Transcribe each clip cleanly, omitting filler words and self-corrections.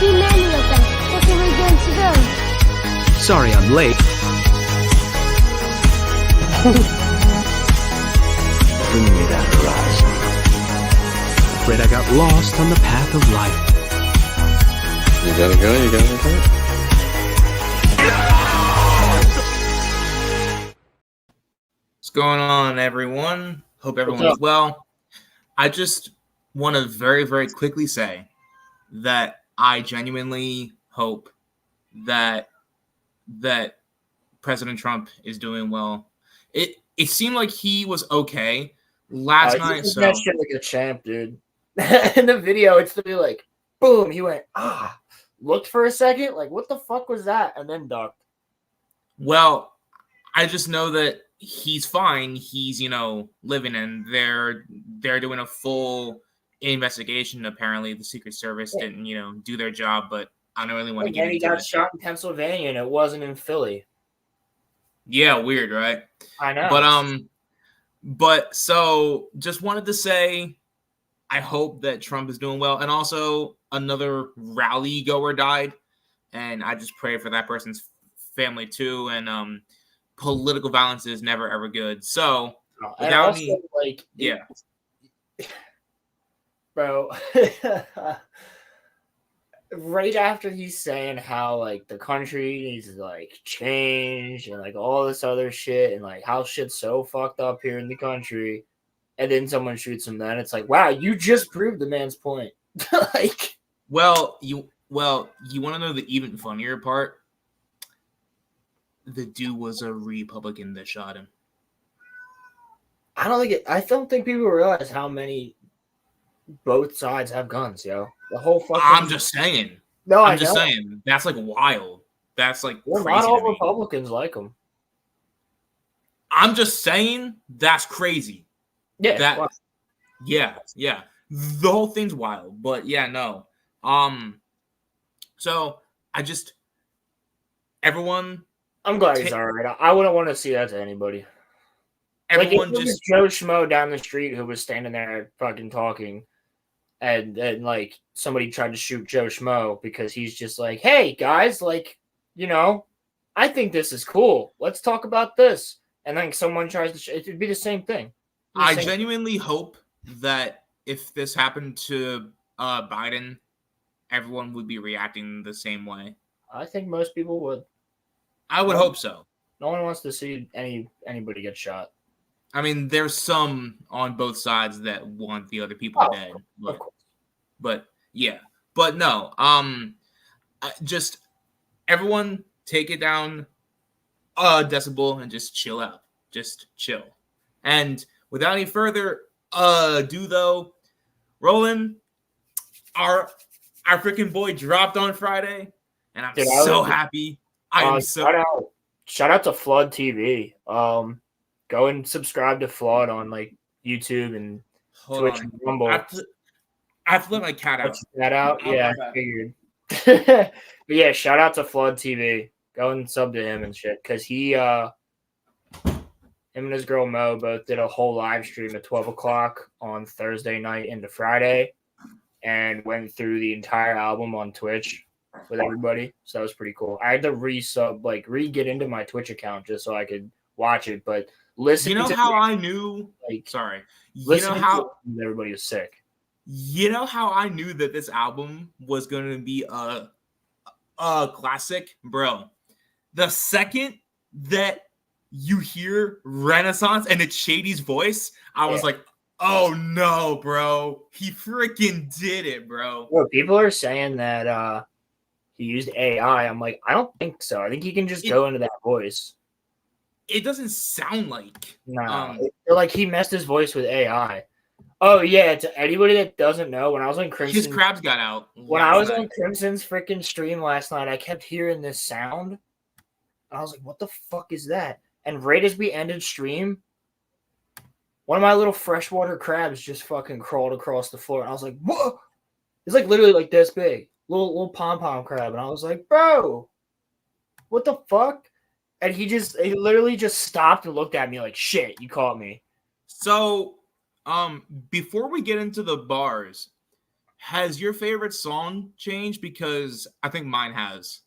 Be manly with them. What are we doing today? Sorry I'm late. Bring me that horizon. Afraid I got lost on the path of life. You gotta go. What's going on, everyone? Hope everyone's well. I just want to very, very quickly say that I genuinely hope that President Trump is doing well. It seemed like he was okay last night. So that shit like a champ, dude. In the video, it's to be like, boom, he went, looked for a second, like, what the fuck was that? And then ducked. Well, I just know that he's fine. He's, living, and they're doing a full investigation. Apparently, the Secret Service didn't, do their job, but I don't really want to get into it. He got shot in Pennsylvania, and it wasn't in Philly. Yeah, weird, right? I know. But so just wanted to say, I hope that Trump is doing well. And also, another rally goer died, and I just pray for that person's family too. And political violence is never ever good. So without me, bro. Right after he's saying how like the country needs to like change and like all this other shit and like how shit's so fucked up here in the country, and then someone shoots him, then it's like, wow, you just proved the man's point. Like, you want to know the even funnier part? The dude was a Republican that shot him. I don't think people realize how many both sides have guns, yo. The whole fucking. I'm just saying. No, I'm just saying. That's like wild. That's like crazy. Not all Republicans like them. I'm just saying that's crazy. Yeah. Yeah. The whole thing's wild, but yeah, no. So everyone. I'm glad he's all right. I wouldn't want to see that to anybody. Everyone like, just Joe Schmo down the street who was standing there fucking talking. And like somebody tried to shoot Joe Schmo because he's just like, hey guys, like, I think this is cool. Let's talk about this. And then someone tries to it'd be the same thing. I genuinely hope that if this happened to Biden, everyone would be reacting the same way. I think most people would. I would hope so. No one wants to see anybody get shot. I mean, there's some on both sides that want the other people dead. But yeah. But no. Just everyone take it down a decibel and just chill out. Just chill. And without any further ado, though, Roland, our freaking boy dropped on Friday, and I'm so happy. Shout out to Flood TV. Go and subscribe to Flood on like YouTube and Twitch and Rumble. I have to let my cat out. Yeah, I figured. But yeah, shout out to Flood TV. Go and sub to him and shit, because him and his girl Mo both did a whole live stream at 12 o'clock on Thursday night into Friday, and went through the entire album on Twitch with everybody. So that was pretty cool. I had to re-get into my Twitch account just so I could watch it, but listen. I knew? Sorry. Everybody was sick. You know how I knew that this album was going to be a classic, bro? The second that you hear Renaissance and it's Shady's voice, I was like, oh no, bro. He freaking did it, bro. Well, people are saying that he used AI. I'm like, I don't think so. I think he can just go into that voice. It doesn't sound like. No. Like he messed his voice with AI. Oh, yeah. To anybody that doesn't know, when I was on Crimson... His crabs got out. When I was on Crimson's freaking stream last night, I kept hearing this sound. And I was like, what the fuck is that? And right as we ended stream, one of my little freshwater crabs just fucking crawled across the floor. And I was like, whoa! It's like literally like this big. Little pom-pom crab. And I was like, bro, what the fuck? And he literally just stopped and looked at me like, shit, you caught me. So, before we get into the bars, Has your favorite song changed? Because I think mine has.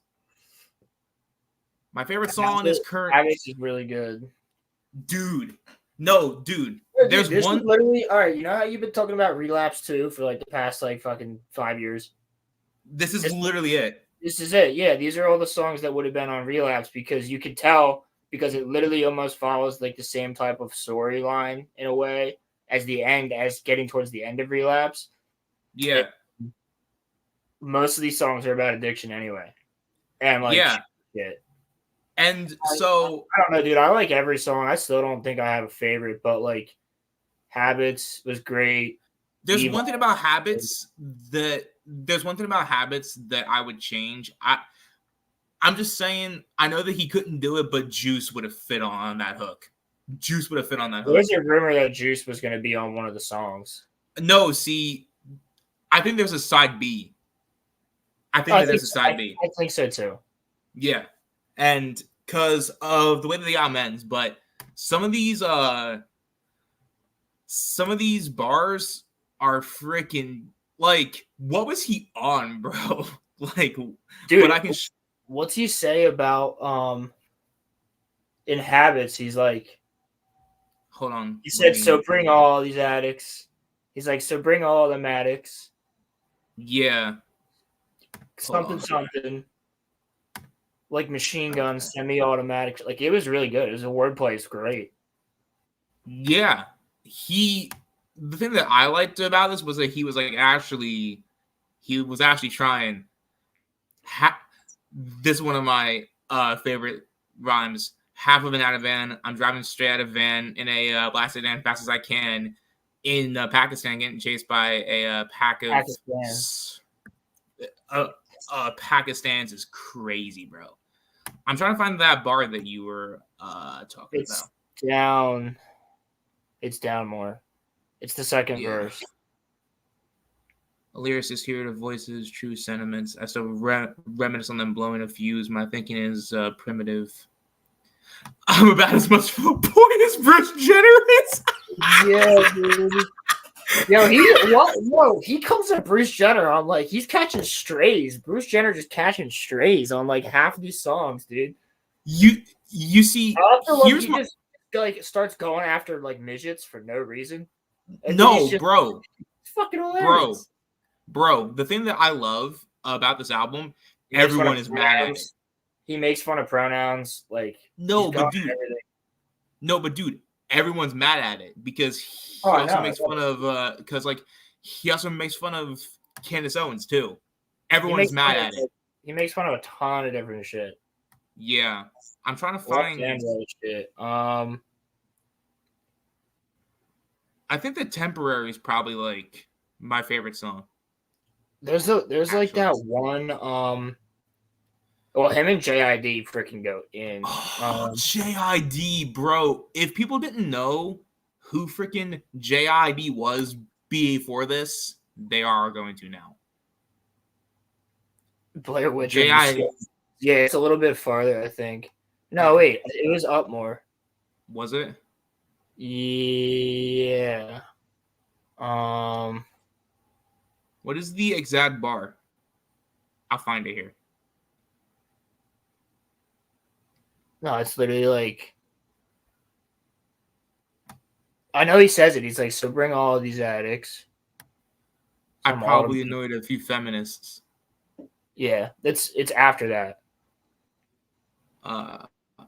My favorite song is current. Habits is really good. Dude. No, dude. Dude, There's this one. is literally all right. You know how you've been talking about Relapse 2 for like the past like fucking 5 years? This is literally it. This is it. Yeah, these are all the songs that would have been on Relapse because you could tell because it literally almost follows like the same type of storyline in a way as getting towards the end of Relapse. Yeah. Most of these songs are about addiction anyway. And like shit. And so I don't know, dude. I like every song. I still don't think I have a favorite, but like Habits was great. there's one thing about Habits that I would change. I'm just saying, I know that he couldn't do it, but Juice would have fit on that hook. Juice would have fit on that hook. There's a rumor that Juice was going to be on one of the songs. No, see, I think there's a side B. I think there's a side B. I think so too. Yeah. And because of the way that the album ends, but some of these bars are freaking like, what was he on, bro? Like, dude, I can what's he say about in Habits? He's like, hold on. He said, "So bring all these addicts." He's like, "So bring all them addicts." Yeah. Something. Like machine guns, semi-automatic. Like it was really good. It was a wordplay. It's great. Yeah. The thing that I liked about this was that he was actually trying. This is one of my favorite rhymes. Half of an out of van. I'm driving straight out of van in a blasted sedan fast as I can in Pakistan, getting chased by a pack of Pakistan's is crazy, bro. I'm trying to find that bar that you were talking about. It's down more. It's the second verse. A lyricist here to voice his true sentiments. I still reminisce on them blowing a fuse. My thinking is primitive. I'm about as much of a boy as Bruce Jenner is. Yeah, dude. He comes at Bruce Jenner on like he's catching strays. Bruce Jenner just catching strays on like half of these songs, dude. You see, here's he just like starts going after like midgets for no reason. No, bro, it's fucking hilarious. Bro. The thing that I love about this album, everyone is mad at it. He makes fun of pronouns, like no, but dude, everyone's mad at it because he also makes fun of Candace Owens too. Everyone's mad at it. He makes fun of a ton of different shit. Yeah, I'm trying to find shit. I think the Temporary is probably like my favorite song. There's like that one well, him and JID freaking go in. JID, bro. If people didn't know who freaking JID was before this, they are going to now. Blair Witch. JID. Yeah, it's a little bit farther, I think. No, wait. It was up more. Was it? Yeah. What is the exact bar? I'll find it here. No, it's literally like I know he says it. He's like, so bring all of these addicts. I probably annoyed a few feminists. Yeah, it's after that.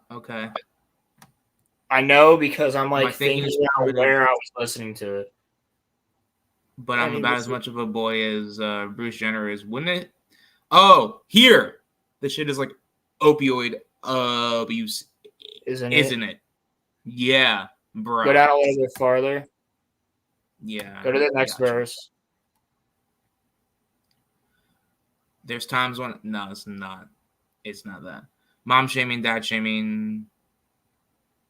Okay. I know because I'm like thinking about where I was listening to it. But I'm about as much of a boy as Bruce Jenner is, wouldn't it? Oh, here. This shit is like opioid abuse, isn't it? Yeah, bro. Go down a little bit farther. Yeah. Go to the next verse. There's times when no, it's not. It's not that. Mom shaming, dad shaming.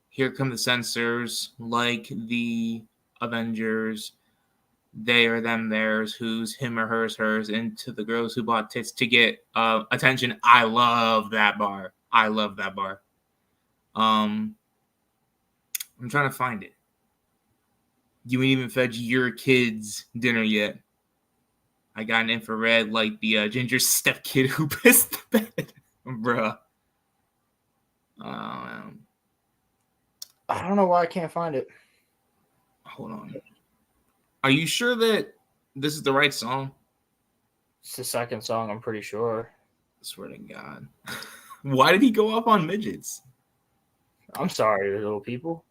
Here come the censors, like the Avengers. They or them, theirs, who's him or hers, hers, into the girls who bought tits to get attention. I love that bar. I'm trying to find it. You ain't even fed your kids dinner yet. I got an infrared like the ginger step kid who pissed the bed, bruh. I don't know why I can't find it. Hold on. Are you sure that this is the right song? It's the second song, I'm pretty sure. I swear to God. Why did he go off on midgets? I'm sorry, little people.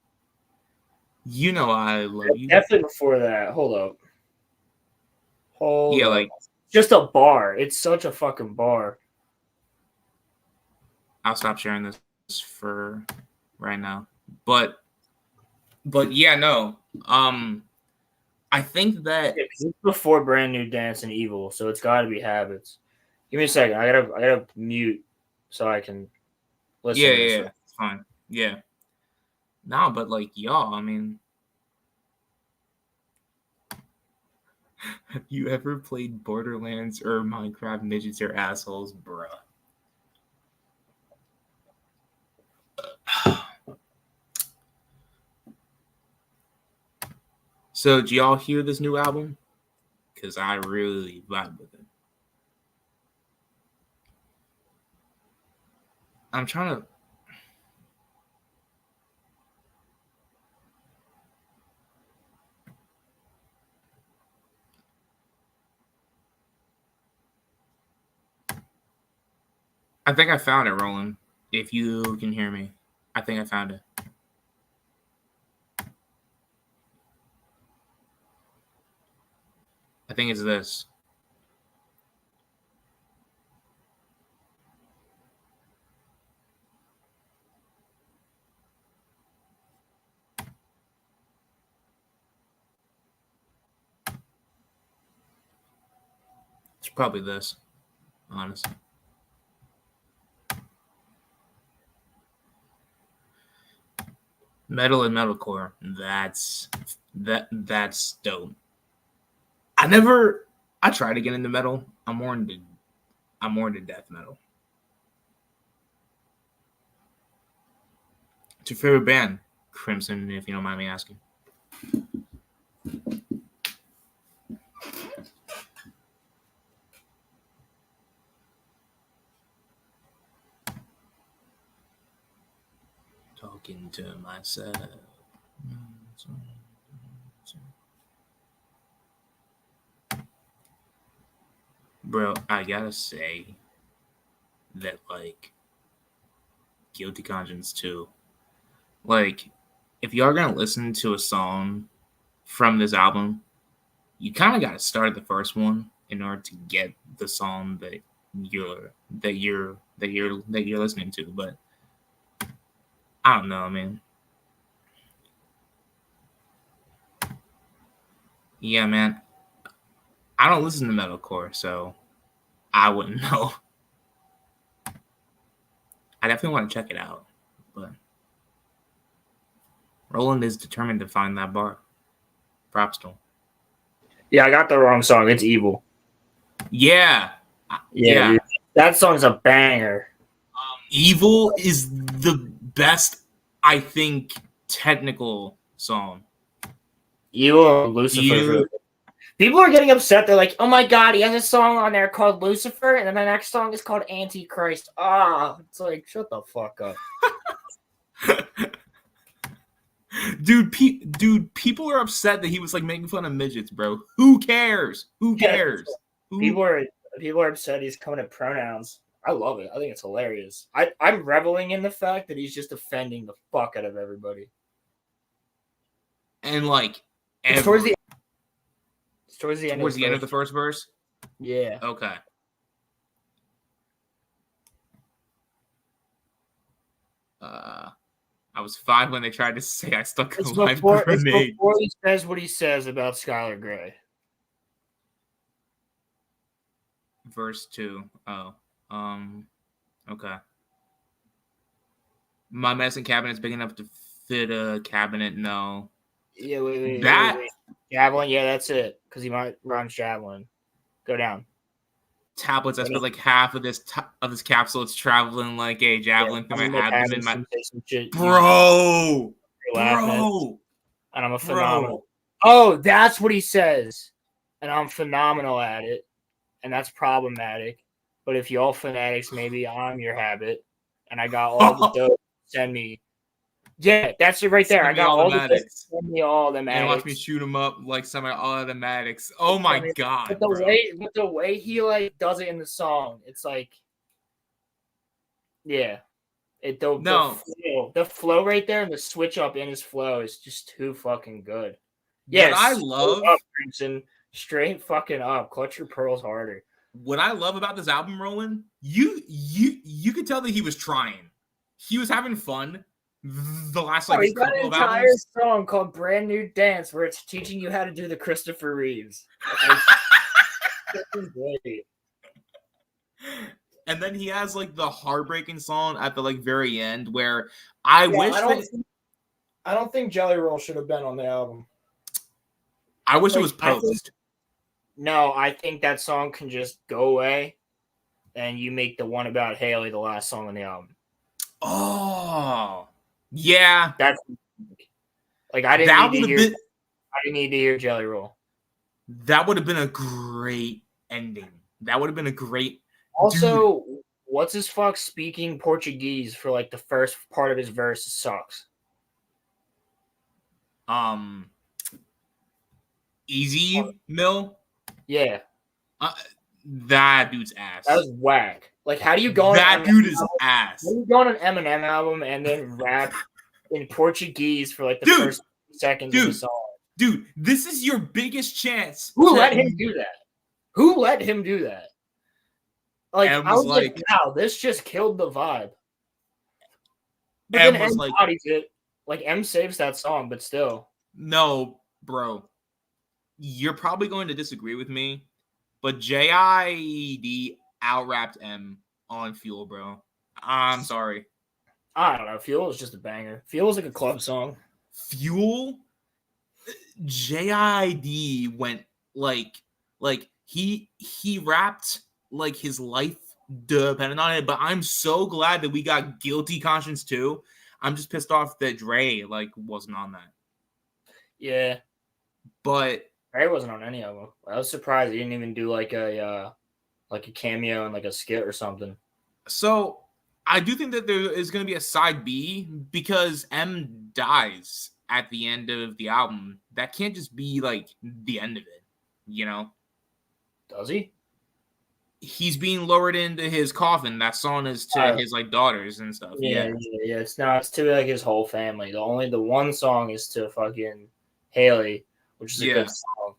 You know I love you. Definitely before that. Hold up. Yeah, like just a bar. It's such a fucking bar. I'll stop sharing this for right now. But yeah, no. I think that It's before Brand New Dance and Evil, so it's got to be Habits. Give me a second. I gotta mute so I can listen. Yeah, to this. yeah, it's fine. Yeah. No, but like y'all, I mean, have you ever played Borderlands or Minecraft? Midgets are assholes, bruh. So, do y'all hear this new album? Because I really vibe with it. I'm trying to. I think I found it, Roland. If you can hear me, I think I found it. I think it's this. It's probably this, honestly. Metal and metalcore. That's dope. I tried to get into metal. I'm more into death metal. What's your favorite band? Crimson, if you don't mind me asking. Talking to myself. Bro, I gotta say that, like, Guilty Conscience 2. Like, if you are gonna listen to a song from this album, you kind of gotta start at the first one in order to get the song that you're listening to. But I don't know, man. Yeah, man. I don't listen to metalcore, so I wouldn't know. I definitely want to check it out, but Roland is determined to find that bar. Props to him. Yeah, I got the wrong song. It's Evil. Yeah. Dude. That song's a banger. Evil is the best, I think, technical song. Evil and Lucifer. People are getting upset. They're like, oh my God, he has a song on there called Lucifer, and then the next song is called Antichrist. It's like, shut the fuck up. Dude, people are upset that he was like making fun of midgets, bro. Who cares? People are upset he's coming at pronouns. I love it. I think it's hilarious. I'm reveling in the fact that he's just offending the fuck out of everybody. And like, towards the end of the first verse. Yeah. Okay. I was 5 when they tried to say I stuck a live grenade. It's before he says what he says about Skylar Grey. Verse 2. Oh. Okay. My medicine cabinet is big enough to fit a cabinet. No. Yeah, wait. Javelin, yeah, that's it. Because he might run Javelin. Go down. Tablets. I spent like half of this capsule. It's traveling like a javelin through my abdomen. Bro. And I'm a phenomenal. Oh, that's what he says. And I'm phenomenal at it. and that's problematic. But if y'all fanatics, maybe I'm your habit, and I got all the dope. Send me. Yeah, that's it right there. Send I me got all the dope. automatics. Send me all the And watch me shoot him up like semi-automatics. Oh my god, But bro. the way he like does it in the song, it's like, yeah, the flow right there and the switch up in his flow is just too fucking good. Yes, what I love, up, Crimson, straight fucking up, clutch your pearls harder. What I love about this album, Roland, you could tell that he was trying. He was having fun. The last like he's got couple an of entire albums. song called "Brand New Dance" where it's teaching you how to do the Christopher Reeves. Great. And then he has like the heartbreaking song at the like very end where I don't think Jelly Roll should have been on the album. I wish it was post. I think that song can just go away, and you make the one about Haley the last song on the album. Oh, yeah. That's like I didn't need to hear Jelly Roll. That would have been a great ending. That would have been a great. Also, what's his fuck speaking Portuguese for like the first part of his verse sucks. Easy Mill. Yeah. That dude's ass. That was whack. Like, how do you go on that dude is ass? How do you go on an Eminem album and then rap in Portuguese for like the first seconds of the song? Dude, this is your biggest chance. Who let him do that? Who let him do that? Like, I was like, wow, this just killed the vibe. But then M bodies it. Like, M saves that song, but still. No, bro. You're probably going to disagree with me, but JID out-rapped M on Fuel, bro. I'm sorry. I don't know. Fuel is just a banger. Fuel is like a club song. Fuel? JID went like he rapped like his life depended on it, but I'm so glad that we got Guilty Conscience too. I'm just pissed off that Dre like wasn't on that. Yeah. But Dre wasn't on any of them. I was surprised he didn't even do like a cameo and like a skit or something. So I do think that there is going to be a side B because M dies at the end of the album. That can't just be like the end of it, you know? Does he? He's being lowered into his coffin. That song is to his like daughters and stuff. Yeah. It's to like his whole family. The one song is to fucking Haley, which is a good song.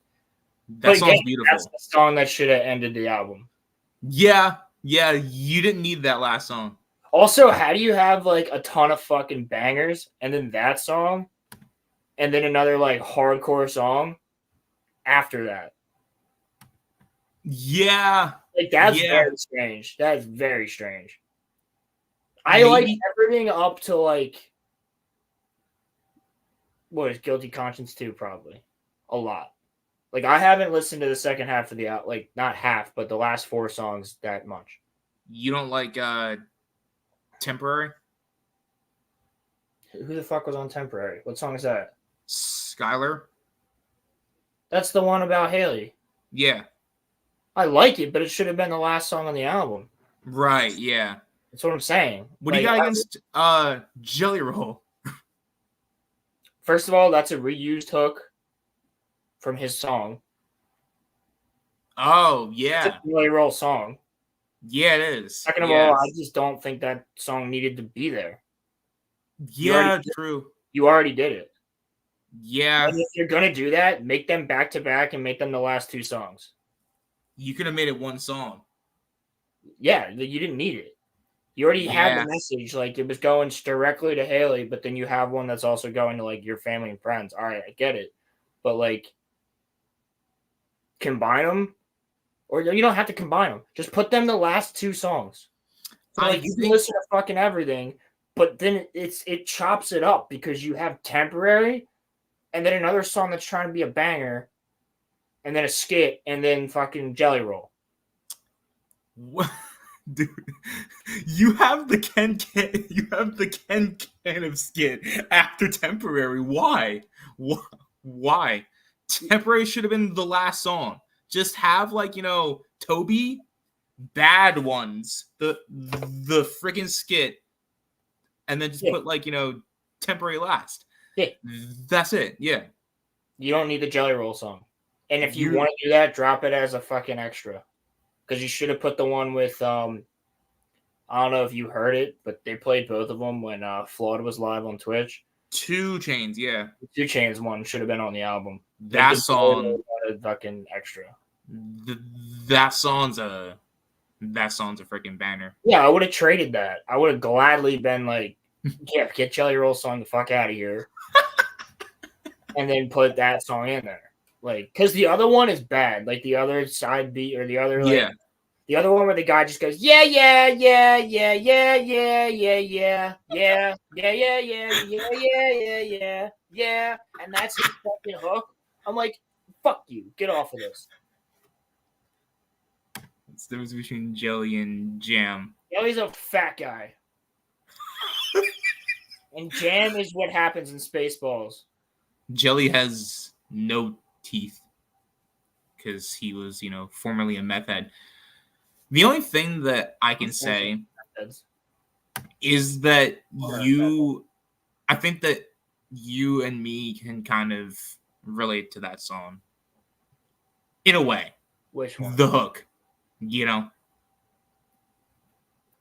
That song's beautiful. That's the song that should have ended the album. Yeah, you didn't need that last song. Also, how do you have like a ton of fucking bangers and then that song and then another like hardcore song after that? Yeah. Like that's very strange. That is very strange. I like everything up to like what is Guilty Conscience 2 probably. A lot. Like I haven't listened to the second half of the like not half, but the last 4 songs that much. You don't like Temporary? Who the fuck was on Temporary? What song is that? Skylar? That's the one about Haley. Yeah. I like it, but it should have been the last song on the album. Right, yeah. That's what I'm saying. What do you got against Jelly Roll? First of all, that's a reused hook from his song. Oh, yeah. It's a Jelly Roll song. Yeah, it is. Second of all, I just don't think that song needed to be there. Yeah, true. You already did it. Yeah. And if you're going to do that, make them back-to-back and make them the last 2 songs. You could have made it one song. Yeah, you didn't need it. You already had the message. Like, it was going directly to Haley, but then you have one that's also going to, like, your family and friends. All right, I get it. But, like, combine them. Or you don't have to combine them. Just put them the last 2 songs. So, like, you can listen to fucking everything, but then it chops it up because you have Temporary and then another song that's trying to be a banger and then a skit and then fucking Jelly Roll. What? Dude, you have the Ken can of skit after Temporary. Why? Why? Temporary should have been the last song. just have like Toby bad ones, the freaking skit, and then just put like temporary last. Yeah, that's it. Yeah, you don't need the Jelly Roll song, and if you want to do that, drop it as a fucking extra, because you should have put the one with I don't know if you heard it, but they played both of them when Flawed was live on Twitch. 2 Chainz, yeah. 2 Chainz one should have been on the album. That song, fucking extra. That song's a freaking banner. Yeah, I would have traded that. I would have gladly been like, yeah, get Jelly Roll song the fuck out of here, and then put that song in there. Like, because the other one is bad. Like the other side beat or the other the other one where the guy just goes, yeah, yeah, yeah, yeah, yeah, yeah, yeah, yeah, yeah, yeah, yeah, yeah, yeah, yeah, yeah, yeah, and that's his fucking hook. I'm like, fuck you, get off of this. It's the difference between Jelly and Jam. Jelly's a fat guy, and Jam is what happens in Spaceballs. Jelly has no teeth because he was, formerly a meth head. The only thing that I can say is that I think that you and me can kind of relate to that song in a way. Which one? The hook, and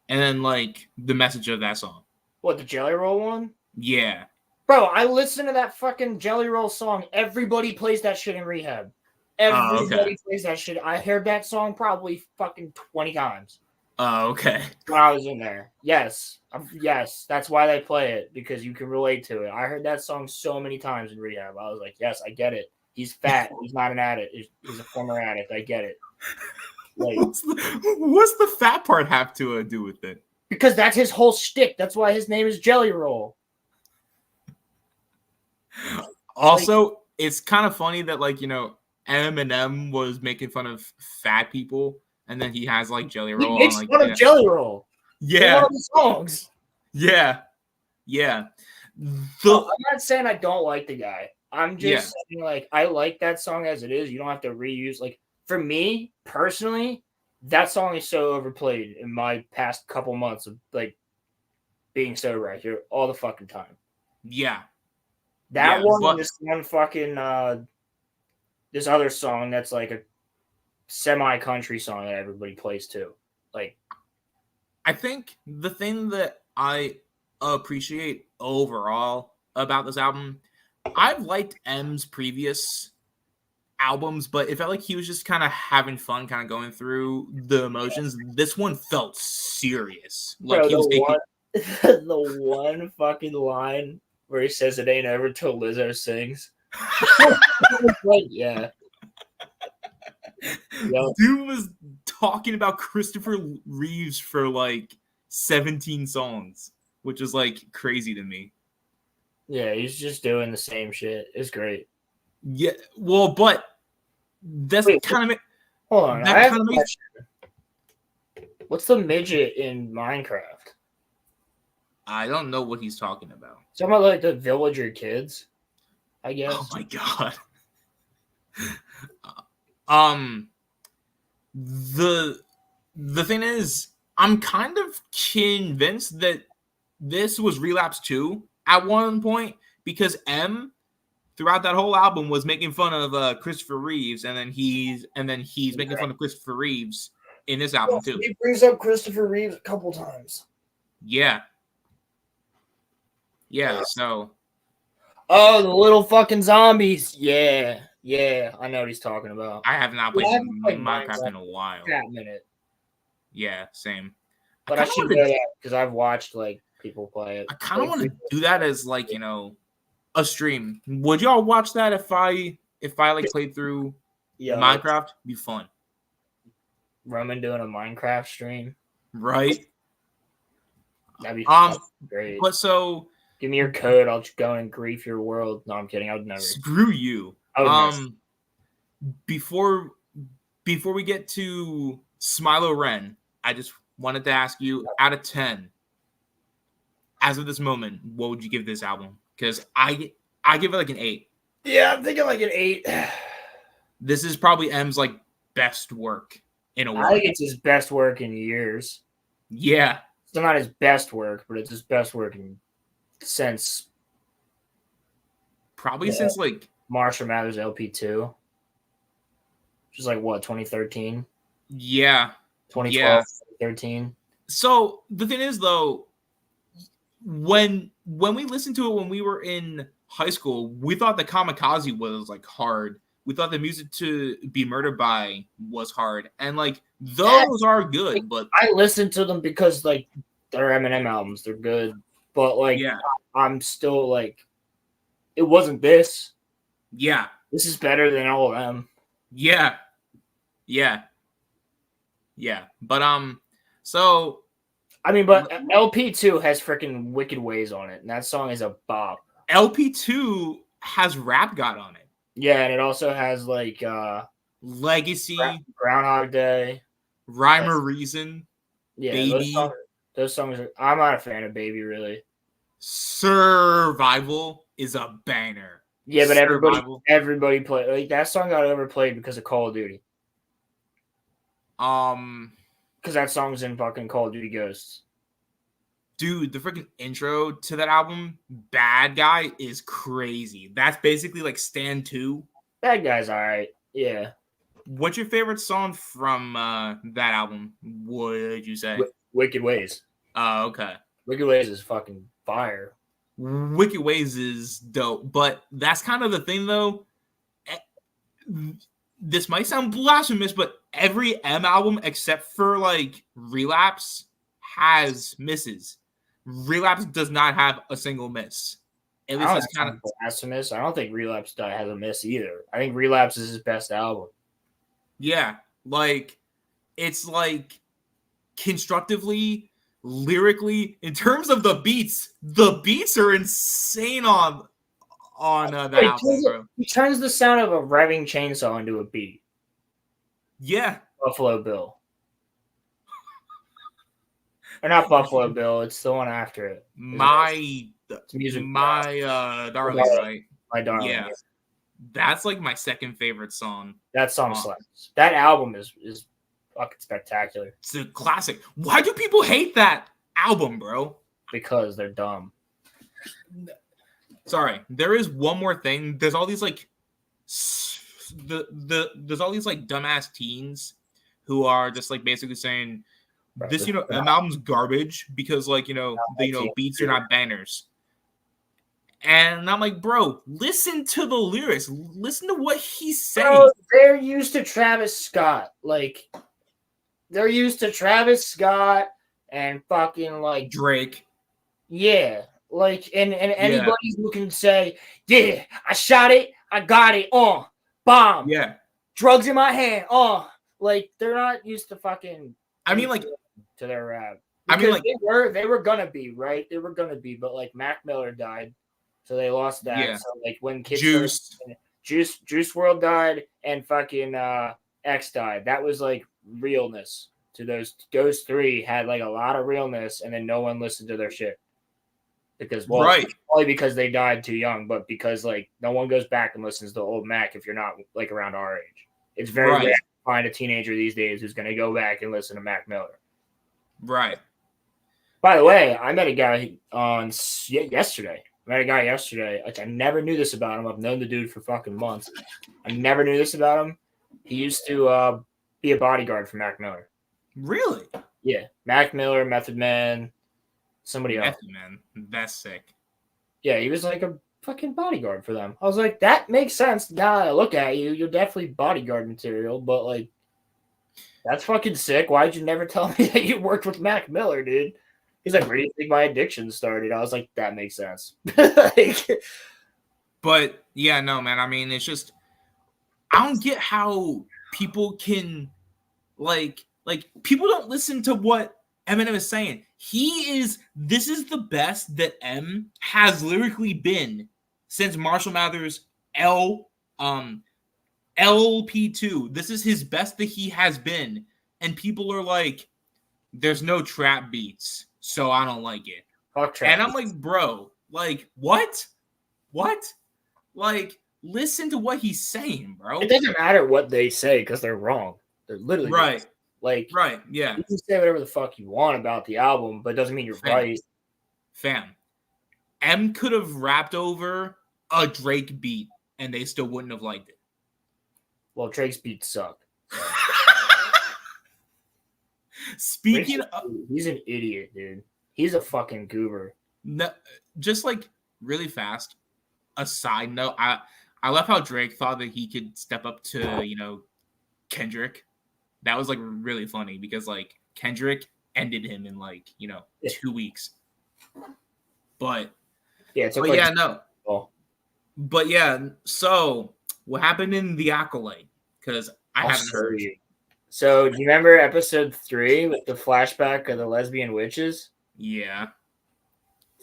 then like the message of that song. What, the Jelly Roll one? Yeah. Bro, I listen to that fucking Jelly Roll song. Everybody plays that shit in rehab. Everybody plays that shit. I heard that song probably fucking 20 times. Oh, okay. When I was in there. Yes. Yes. That's why they play it, because you can relate to it. I heard that song so many times in rehab. I was like, yes, I get it. He's fat. He's not an addict. He's a former addict. I get it. Like, what's the fat part have to do with it? Because that's his whole shtick. That's why his name is Jelly Roll. Also, it's kind of funny that Eminem was making fun of fat people, and then he has like Jelly Roll. He makes fun of Jelly Roll. Yeah. One of the songs. Yeah. Yeah. I'm not saying I don't like the guy. I'm just saying, like, I like that song as it is. You don't have to reuse. Like, for me personally, that song is so overplayed in my past couple months of like being sober. I hear it all the fucking time. Yeah. That one and this one fucking this other song that's like a semi-country song that everybody plays too. Like, I think the thing that I appreciate overall about this album, I've liked M's previous albums, but it felt like he was just kind of having fun, kind of going through the emotions. This one felt serious. Like, bro, he was the one fucking line where he says it ain't over till Lizzo sings. Like, yeah. Dude was talking about Christopher Reeves for like 17 songs, which is like crazy to me. Yeah, he's just doing the same shit. It's great. Yeah, well, but that's kind of hold on. That kind of makes. What's the midget in Minecraft? I don't know what he's talking about. Some of like the villager kids, I guess. Oh my god. The thing is, I'm kind of convinced that this was Relapse 2 at one point, because M throughout that whole album was making fun of Christopher Reeves, and then he's making fun of Christopher Reeves in this album too. He brings up Christopher Reeves a couple times. Yeah. Yeah, so. Oh, the little fucking zombies. Yeah, I know what he's talking about. I have not played Minecraft in a while. That minute. Yeah, same. But I should do that because I've watched like people play it. I kind of want to do that as like, a stream. Would y'all watch that if I like played through Minecraft? It'd be fun. Roman doing a Minecraft stream, right? That'd be great. But so, give me your code. I'll just go and grief your world. No, I'm kidding. I would never. Screw you. Before we get to Smilo Ren, I just wanted to ask you, out of 10, as of this moment, what would you give this album? Because I give it like an 8. Yeah, I'm thinking like an 8. This is probably M's like best work in a I while. think it's his best work in years. Yeah. It's not his best work, but it's his best work since Probably since like Marshall Mathers LP2. Which is like what, 2013? Yeah. 2012, Yeah. 2013. So the thing is though, when we listened to it when we were in high school, we thought the Kamikaze was like hard. We thought the Music to Be Murdered By was hard. And like those are good, but I listened to them because like they're Eminem albums. They're good. But like yeah. I'm still like, it wasn't this. Yeah. This is better than all of them. Yeah. Yeah. Yeah. But so I mean, but LP2 has freaking Wicked Ways on it, and that song is a bop. LP2 has Rap God on it. Yeah, and it also has like Legacy, Groundhog Day, Rhyme or Reason, yeah, Baby. Those songs are, I'm not a fan of Baby really. Survival is a banger. Yeah, but Survival. everybody play like that song got overplayed because of Call of Duty. Because that song's in fucking Call of Duty Ghosts. Dude, the freaking intro to that album, Bad Guy, is crazy. That's basically like Stand 2. That guy's alright. Yeah. What's your favorite song from that album, would you say? Wicked Ways. Oh, okay. Wicked Ways is fucking fire. Wicked Ways is dope, but that's kind of the thing, though. This might sound blasphemous, but every M album except for like Relapse has misses. Relapse does not have a single miss. At least it's kind of blasphemous. I don't think Relapse has a miss either. I think Relapse is his best album. Yeah, like it's like constructively, lyrically, in terms of the beats are insane on that album, bro. He turns the sound of a revving chainsaw into a beat. Yeah. Buffalo Bill. Or not Buffalo Bill, it's the one after it. My Darling, right? My Darling. Yeah. That's like my second favorite song. That song slaps. That album is fucking spectacular. It's a classic. Why do people hate that album, bro? Because they're dumb. Sorry, there is one more thing. There's all these like there's all these like dumbass teens who are just like basically saying this, an album's garbage because like the beats are not bangers. And I'm like, bro, listen to the lyrics. Listen to what he's saying. Bro, they're used to Travis Scott. Like, they're used to Travis Scott and fucking like Drake. Yeah. Like, and anybody who can say, yeah, I shot it, I got it, bomb. Yeah. Drugs in my hand, like, they're not used to fucking. I mean, like, to their rap. Because I mean, like, they were gonna be, right? They were gonna be, but like Mac Miller died, so they lost that. Yeah. So like when kids Juice WRLD died and fucking X died, that was like realness to those three had like a lot of realness, and then no one listened to their shit because probably because they died too young, but because like no one goes back and listens to old Mac if you're not like around our age. It's very rare to find a teenager these days who's going to go back and listen to Mac Miller. Right. By the way, I met a guy yesterday. Like, I never knew this about him. I've known the dude for fucking months. I never knew this about him. He used to be a bodyguard for Mac Miller. Really? Yeah. Mac Miller, Method Man, somebody else. Method Man. That's sick. Yeah, he was like a fucking bodyguard for them. I was like, that makes sense. Now I look at you, you're definitely bodyguard material, but like, that's fucking sick. Why'd you never tell me that you worked with Mac Miller, dude? He's like, where do you think my addiction started? I was like, that makes sense. But yeah, no, man. I mean, it's just, I don't get how people can like people don't listen to what Eminem is saying. This is the best that M has lyrically been since Marshall Mathers LP2. This is his best that he has been. And people are like, there's no trap beats, so I don't like it. Fuck trap. And I'm like, bro, like, what? Like, listen to what he's saying, bro. It doesn't matter what they say because they're wrong. They're literally Right. like Right. Yeah. you can say whatever the fuck you want about the album, but it doesn't mean you're right. Fam. M could have rapped over a Drake beat and they still wouldn't have liked it. Well, Drake's beats suck. Speaking of, he's an idiot, dude. He's a fucking goober. no, just like really fast, a side note, I love how Drake thought that he could step up to, Kendrick. That was like really funny because like Kendrick ended him in like, 2 weeks. But yeah, but like, yeah, no. But yeah, so what happened in The Acolyte? Because I haven't heard you. So do you remember episode 3 with the flashback of the lesbian witches? Yeah.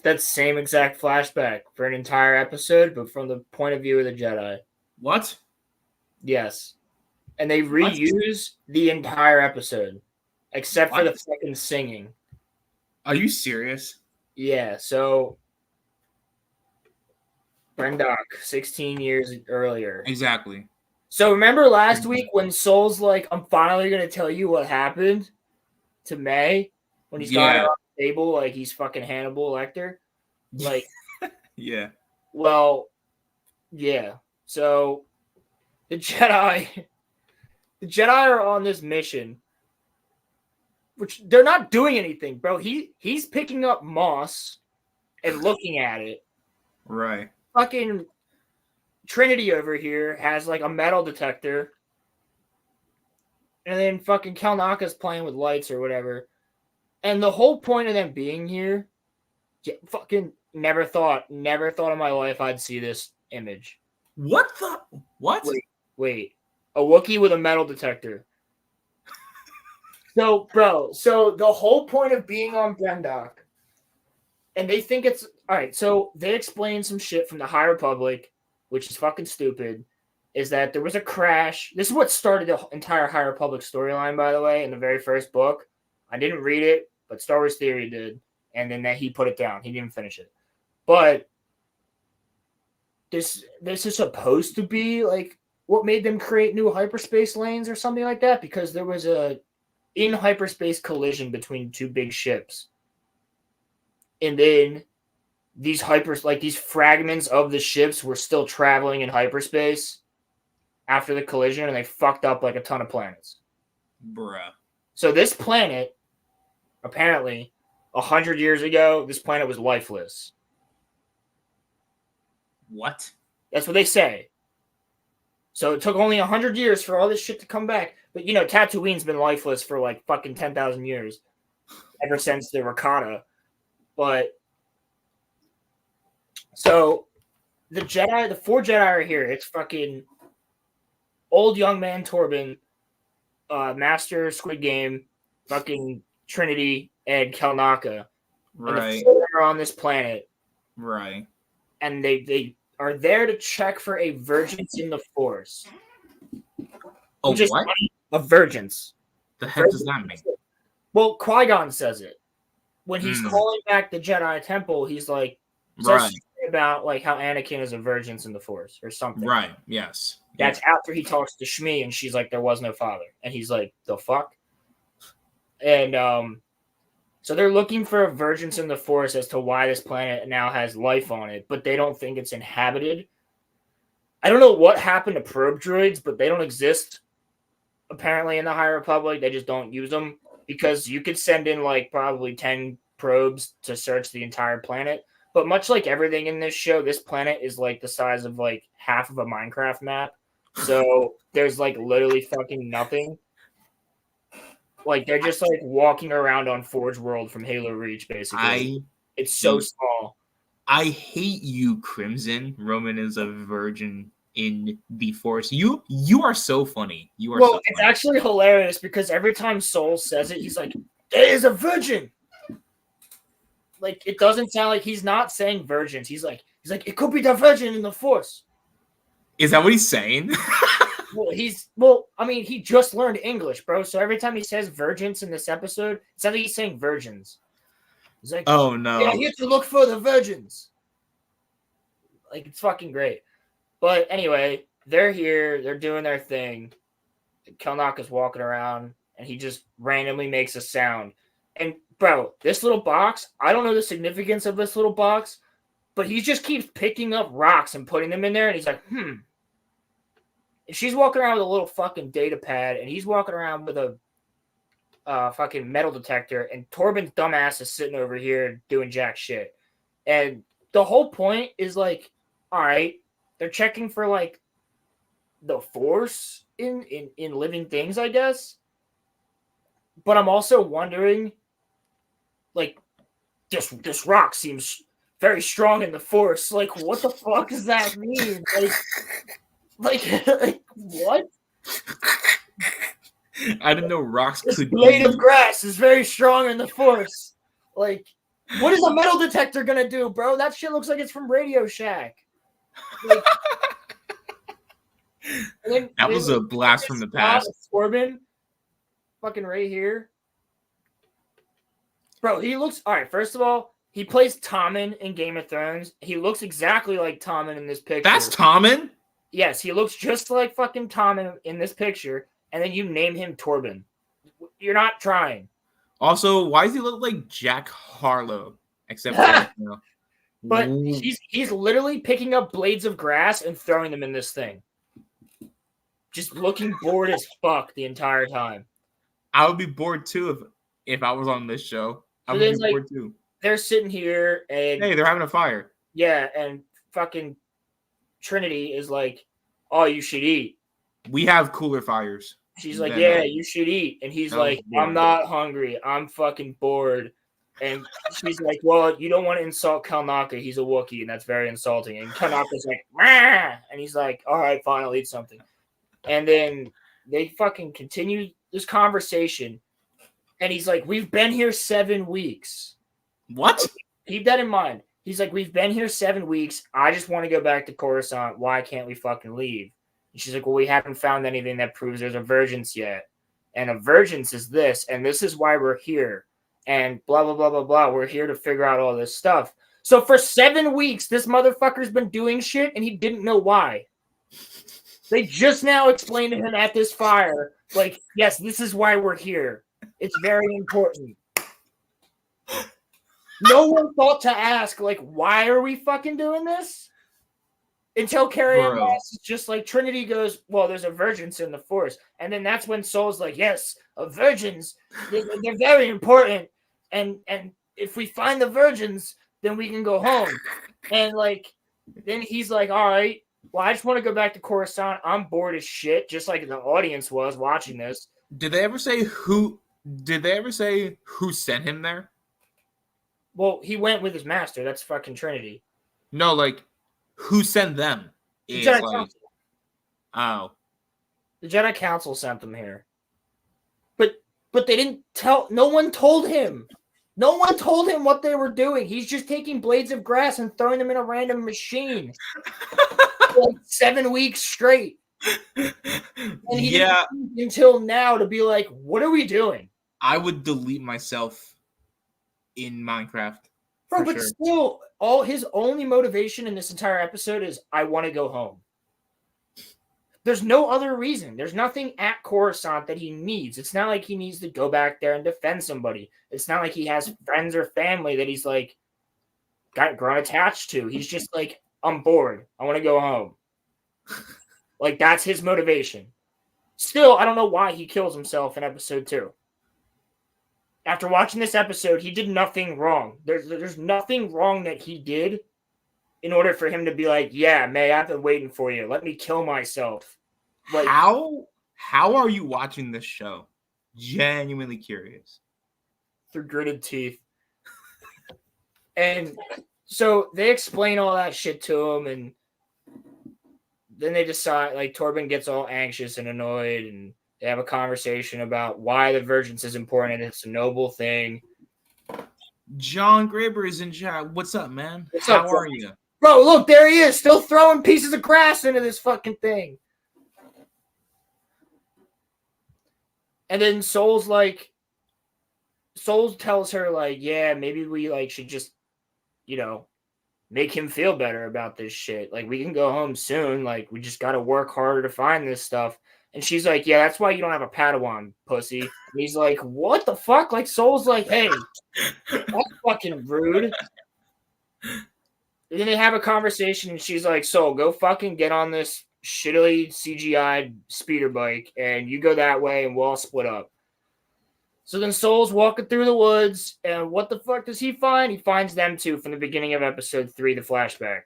That same exact flashback for an entire episode, but from the point of view of the Jedi. What? Yes. And they reuse the entire episode, except for the fucking singing. Are you serious? Yeah, so Brendock, 16 years earlier. Exactly. So remember last week when Soul's like, I'm finally going to tell you what happened to May when he's got her on the table like he's fucking Hannibal Lecter? Like, yeah. Well, yeah. So the Jedi are on this mission, which they're not doing anything, bro. He's picking up moss and looking at it. Right. Fucking Trinity over here has like a metal detector. And then fucking Kalnaka's playing with lights or whatever. And the whole point of them being here, fucking never thought in my life I'd see this image. What? Wait. A Wookiee with a metal detector. So, bro, the whole point of being on Brendock, and they think it's all right. So they explain some shit from the High Republic, which is fucking stupid, is that there was a crash. This is what started the entire High Republic storyline, by the way, in the very first book. I didn't read it, but Star Wars Theory did, and then he put it down. He didn't finish it. But this is supposed to be like what made them create new hyperspace lanes or something like that, because there was a in hyperspace collision between two big ships. And then these fragments of the ships were still traveling in hyperspace after the collision, and they fucked up like a ton of planets. Bruh. So this planet, apparently, 100 years ago, this planet was lifeless. What? That's what they say. So it took only 100 years for all this shit to come back. But, Tatooine's been lifeless for like fucking 10,000 years. Ever since the Rakata. But, so, the 4 Jedi are here. It's fucking old young man Torben, Master Squid Game, fucking Trinity, and Kalnaka. Right. And the 4 are on this planet. Right. And they are there to check for a virgins in the Force. Oh, what? A virgins. The heck does that mean? Well, Qui-Gon says it. When he's calling back the Jedi Temple, he's like, right. About like how Anakin is a virgins in the Force or something. Right, yes. That's after he talks to Shmi and she's like, there was no father. And he's like, the fuck? And so they're looking for a virgins in the Force as to why this planet now has life on it, but they don't think it's inhabited. I don't know what happened to probe droids, but they don't exist apparently in the High Republic. They just don't use them because you could send in like probably 10 probes to search the entire planet. But much like everything in this show, this planet is like the size of like half of a Minecraft map. So there's like literally fucking nothing. Like they're just like walking around on Forge World from Halo Reach, basically. It's so small. I hate you, Crimson. Roman is a virgin in the Force. You are so funny. You are. Well, it's actually hilarious because every time Soul says it, he's like, "There is a virgin." Like it doesn't sound like he's not saying virgins. He's like, it could be the virgin in the Force. Is that what he's saying? I mean, he just learned English, bro. So every time he says virgins in this episode, it's not like he's saying virgins. He's like, oh no, yeah, you have to look for the virgins. Like it's fucking great. But anyway, they're here. They're doing their thing. Kalnaka's walking around, and he just randomly makes a sound. And, bro, this little box, I don't know the significance of this little box, but he just keeps picking up rocks and putting them in there, and he's like, And she's walking around with a little fucking data pad, and he's walking around with a fucking metal detector, and Torben's dumbass is sitting over here doing jack shit. And the whole point is like, all right, they're checking for like the force in living things, I guess. But I'm also wondering, like, this rock seems very strong in the force. Like, what the fuck does that mean? Like what? I didn't know rocks This could blade of grass is very strong in the force. Like, what is a metal detector gonna do, bro? That shit looks like it's from Radio Shack. Like, that was a blast from the past. Corbin, fucking right here. Bro, he looks all right. First of all, he plays Tommen in Game of Thrones. He looks exactly like Tommen in this picture. That's Tommen? Yes, he looks just like fucking Tommen in this picture, and then you name him Torben. You're not trying. Also, why does he look like Jack Harlow? Except for, But he's literally picking up blades of grass and throwing them in this thing. Just looking bored as fuck the entire time. I would be bored too if I was on this show. I would be bored too. They're sitting here and hey, they're having a fire. Yeah, and fucking Trinity is like, "Oh, you should eat." We have cooler fires. She's like, "Yeah, you should eat," and he's like, "I'm not hungry. I'm fucking bored." And she's like, "Well, you don't want to insult Kalnaka. He's a Wookiee, and that's very insulting." And Kalnaka's like, "Mah!" And he's like, "All right, fine, I'll eat something." And then they fucking continue this conversation, and he's like, "We've been here 7 weeks." What? Keep that in mind. He's like, "We've been here 7 weeks. I just want to go back to Coruscant. Why can't we fucking leave?" And she's like, "Well, we haven't found anything that proves there's a vergence yet. And a vergence is this, and this is why we're here. And blah, blah, blah, blah, blah. We're here to figure out all this stuff." So for 7 weeks, this motherfucker's been doing shit, and he didn't know why. They just now explained to him at this fire, like, yes, this is why we're here. It's very important. No one thought to ask, like, why are we fucking doing this? Until Carrie Moss is just like, Trinity goes, "Well, there's a vergence in the Force." And then that's when Soul's like, "Yes, a vergence. They're very important. And if we find the virgins, then we can go home." And, like, then he's like, "All right, well, I just want to go back to Coruscant. I'm bored as shit," just like the audience was watching this. Did they ever say who sent him there? Well, he went with his master. That's fucking Trinity. No, like, who sent them? The Jedi Council. Oh. The Jedi Council sent them here. But they didn't tell. No one told him. No one told him what they were doing. He's just taking blades of grass and throwing them in a random machine. For like 7 weeks straight. And he didn't until now to be like, what are we doing? I would delete myself in Minecraft. Bro, but still, all his only motivation in this entire episode is, I want to go home. There's no other reason. There's nothing at Coruscant that he needs. It's not like he needs to go back there and defend somebody. It's not like he has friends or family that he's like grown attached to. He's just like, I'm bored. I want to go home. Like, that's his motivation. Still, I don't know why he kills himself in episode 2. After watching this episode, he did nothing wrong. There's nothing wrong that he did in order for him to be like, yeah, May, I've been waiting for you. Let me kill myself. Like, how are you watching this show? Genuinely curious. Through gritted teeth. And so they explain all that shit to him, and then they decide, like, Torben gets all anxious and annoyed, and they have a conversation about why the vergence is important and it's a noble thing. John Graber is in chat. What's up, man? How are you? Bro, look, there he is, still throwing pieces of grass into this fucking thing. And then Soul tells her, like, yeah, maybe we, like, should just, make him feel better about this shit. Like, we can go home soon. Like, we just got to work harder to find this stuff. And she's like, yeah, that's why you don't have a Padawan, pussy. And he's like, what the fuck? Like, Soul's like, hey, that's fucking rude. And then they have a conversation, and she's like, Soul, go fucking get on this shittily CGI speeder bike, and you go that way, and we'll all split up. So then Soul's walking through the woods, and what the fuck does he find? He finds them two from the beginning of episode 3, the flashback.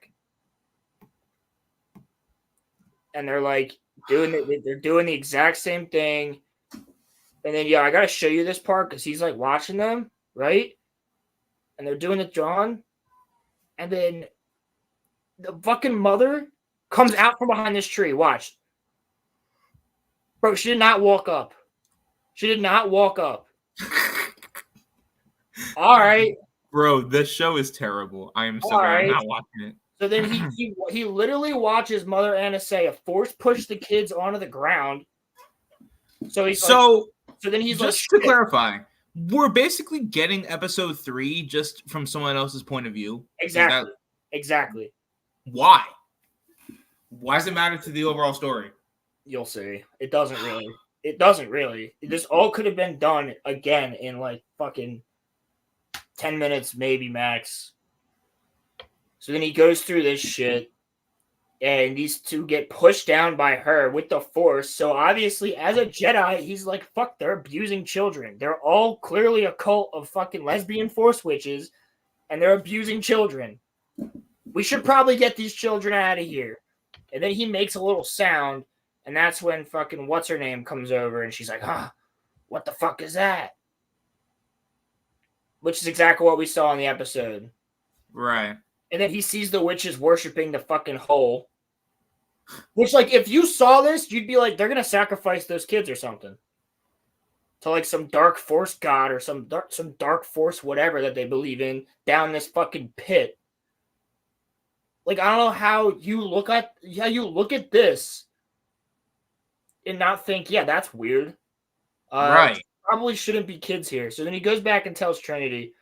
And they're like, they're doing the exact same thing. And then, I got to show you this part because he's like watching them, right? And they're doing it, John. And then the fucking mother comes out from behind this tree. Watch. Bro, she did not walk up. She did not walk up. All right. Bro, this show is terrible. I am sorry. Right. I'm not watching it. So then he literally watches Mother Anasea force push the kids onto the ground. So he's so then he's just to clarify, we're basically getting episode 3 just from someone else's point of view. Exactly. Exactly. Why? Why does it matter to the overall story? You'll see. It doesn't really. It doesn't really. This all could have been done again in like fucking 10 minutes, maybe max. So then he goes through this shit, and these two get pushed down by her with the Force. So obviously, as a Jedi, he's like, fuck, they're abusing children. They're all clearly a cult of fucking lesbian Force witches, and they're abusing children. We should probably get these children out of here. And then he makes a little sound, and that's when fucking what's-her-name comes over, and she's like, what the fuck is that? Which is exactly what we saw in the episode. Right. And then he sees the witches worshiping the fucking hole. Which, like, if you saw this, you'd be like, they're going to sacrifice those kids or something. To, like, some dark force god or some dark force whatever that they believe in down this fucking pit. Like, I don't know how you look at this and not think, yeah, that's weird. Right. Probably shouldn't be kids here. So then he goes back and tells Trinity.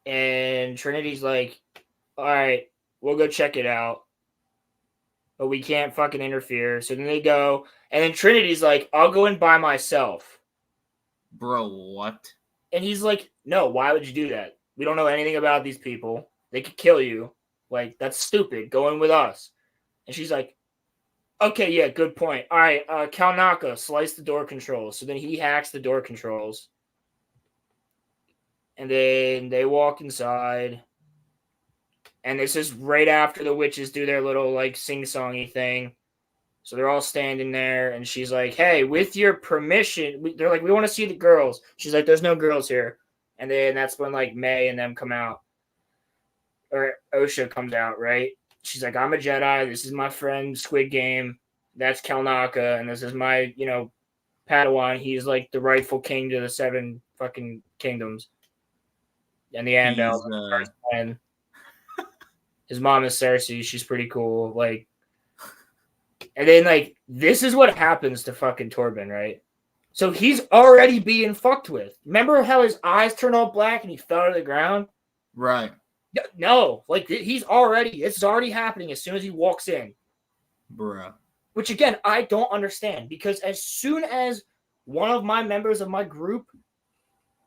And Trinity's like, all right, we'll go check it out. But we can't fucking interfere. So then they go. And then Trinity's like, I'll go in by myself. Bro, what? And he's like, no, why would you do that? We don't know anything about these people. They could kill you. Like, that's stupid. Go in with us. And she's like, okay, yeah, good point. All right, Kalnaka, slice the door controls. So then he hacks the door controls. And then they walk inside. And this is right after the witches do their little, like, sing-songy thing. So they're all standing there. And she's like, hey, with your permission. They're like, we want to see the girls. She's like, there's no girls here. And then that's when, like, May and them come out. Or Osha comes out, right? She's like, I'm a Jedi. This is my friend Squid Game. That's Kalnaka. And this is my, Padawan. He's like the rightful king to the 7 fucking kingdoms. And the Andal. And his mom is Cersei. She's pretty cool. Like, and then, like, this is what happens to fucking Torben, right? So he's already being fucked with. Remember how his eyes turned all black and he fell to the ground? Right. No, like, it's already happening as soon as he walks in. Bruh. Which, again, I don't understand, because as soon as one of my members of my group,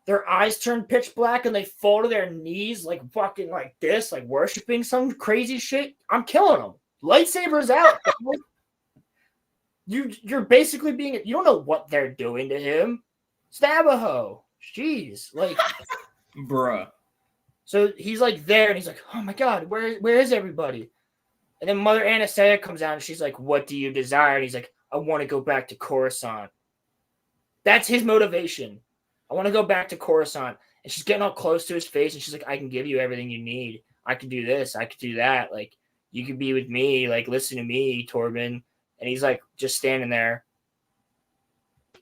their eyes turn pitch black and they fall to their knees, like, fucking like this, like, worshiping some crazy shit, I'm killing them. Lightsabers out. You're basically you don't know what they're doing to him. Stab a hoe. Jeez. Like. Bruh. So he's like there, and he's like, "Oh my God, where is everybody?" And then Mother Anasea comes out, and she's like, "What do you desire?" And he's like, "I want to go back to Coruscant." That's his motivation. I want to go back to Coruscant. And she's getting all close to his face, and she's like, "I can give you everything you need. I can do this. I can do that. Like, you can be with me. Like, listen to me, Torben." And he's like, just standing there.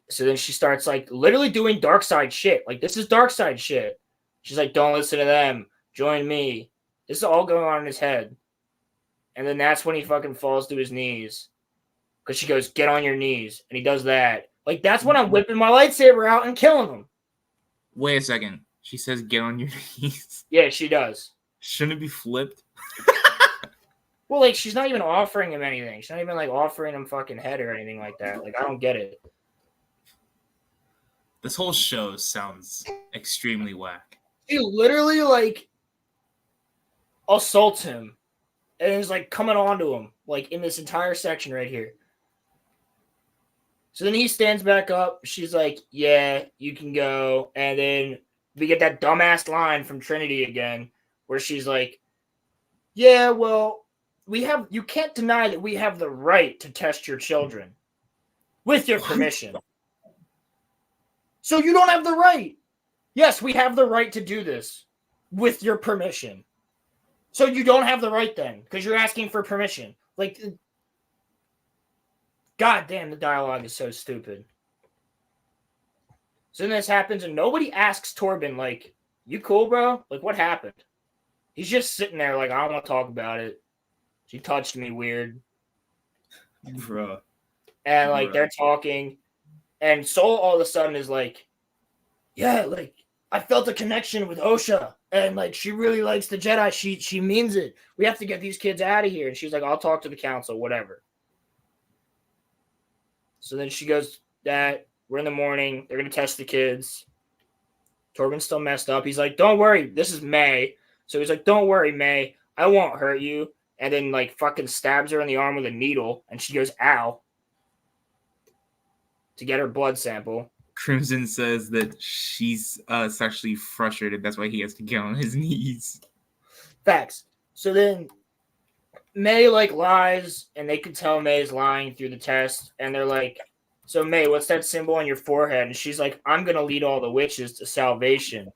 So then she starts like literally doing dark side shit. Like, this is dark side shit. She's like, don't listen to them. Join me. This is all going on in his head. And then that's when he fucking falls to his knees. Because she goes, get on your knees. And he does that. Like, that's when I'm whipping my lightsaber out and killing him. Wait a second. She says, get on your knees. Yeah, she does. Shouldn't it be flipped? Well, like, she's not even offering him anything. She's not even, like, offering him fucking head or anything like that. Like, I don't get it. This whole show sounds extremely whack. She literally, like, assaults him and is, like, coming onto him, like, in this entire section right here. So then he stands back up. She's like, yeah, you can go. And then we get that dumbass line from Trinity again where she's like, yeah, well, you can't deny that we have the right to test your children with your permission. So you don't have the right. Yes, we have the right to do this with your permission. So you don't have the right then because you're asking for permission. Like, God damn, the dialogue is so stupid. So then this happens and nobody asks Torben, like, you cool, bro? Like, what happened? He's just sitting there like, I don't want to talk about it. She touched me weird. Bruh. And, like, they're talking. And Soul all of a sudden is like, yeah, like, I felt a connection with Osha. And, like, she really likes the Jedi. She means it. We have to get these kids out of here. And she's like, I'll talk to the council, whatever. So then she goes, Dad, we're in the morning. They're going to test the kids. Torben's still messed up. He's like, don't worry. This is May. So he's like, don't worry, May. I won't hurt you. And then, like, fucking stabs her in the arm with a needle. And she goes, ow. To get her blood sample. Crimson says that she's sexually frustrated. That's why he has to get on his knees. Facts. So then May, like, lies, and they can tell May's lying through the test. And they're like, so May, what's that symbol on your forehead? And she's like, I'm going to lead all the witches to salvation.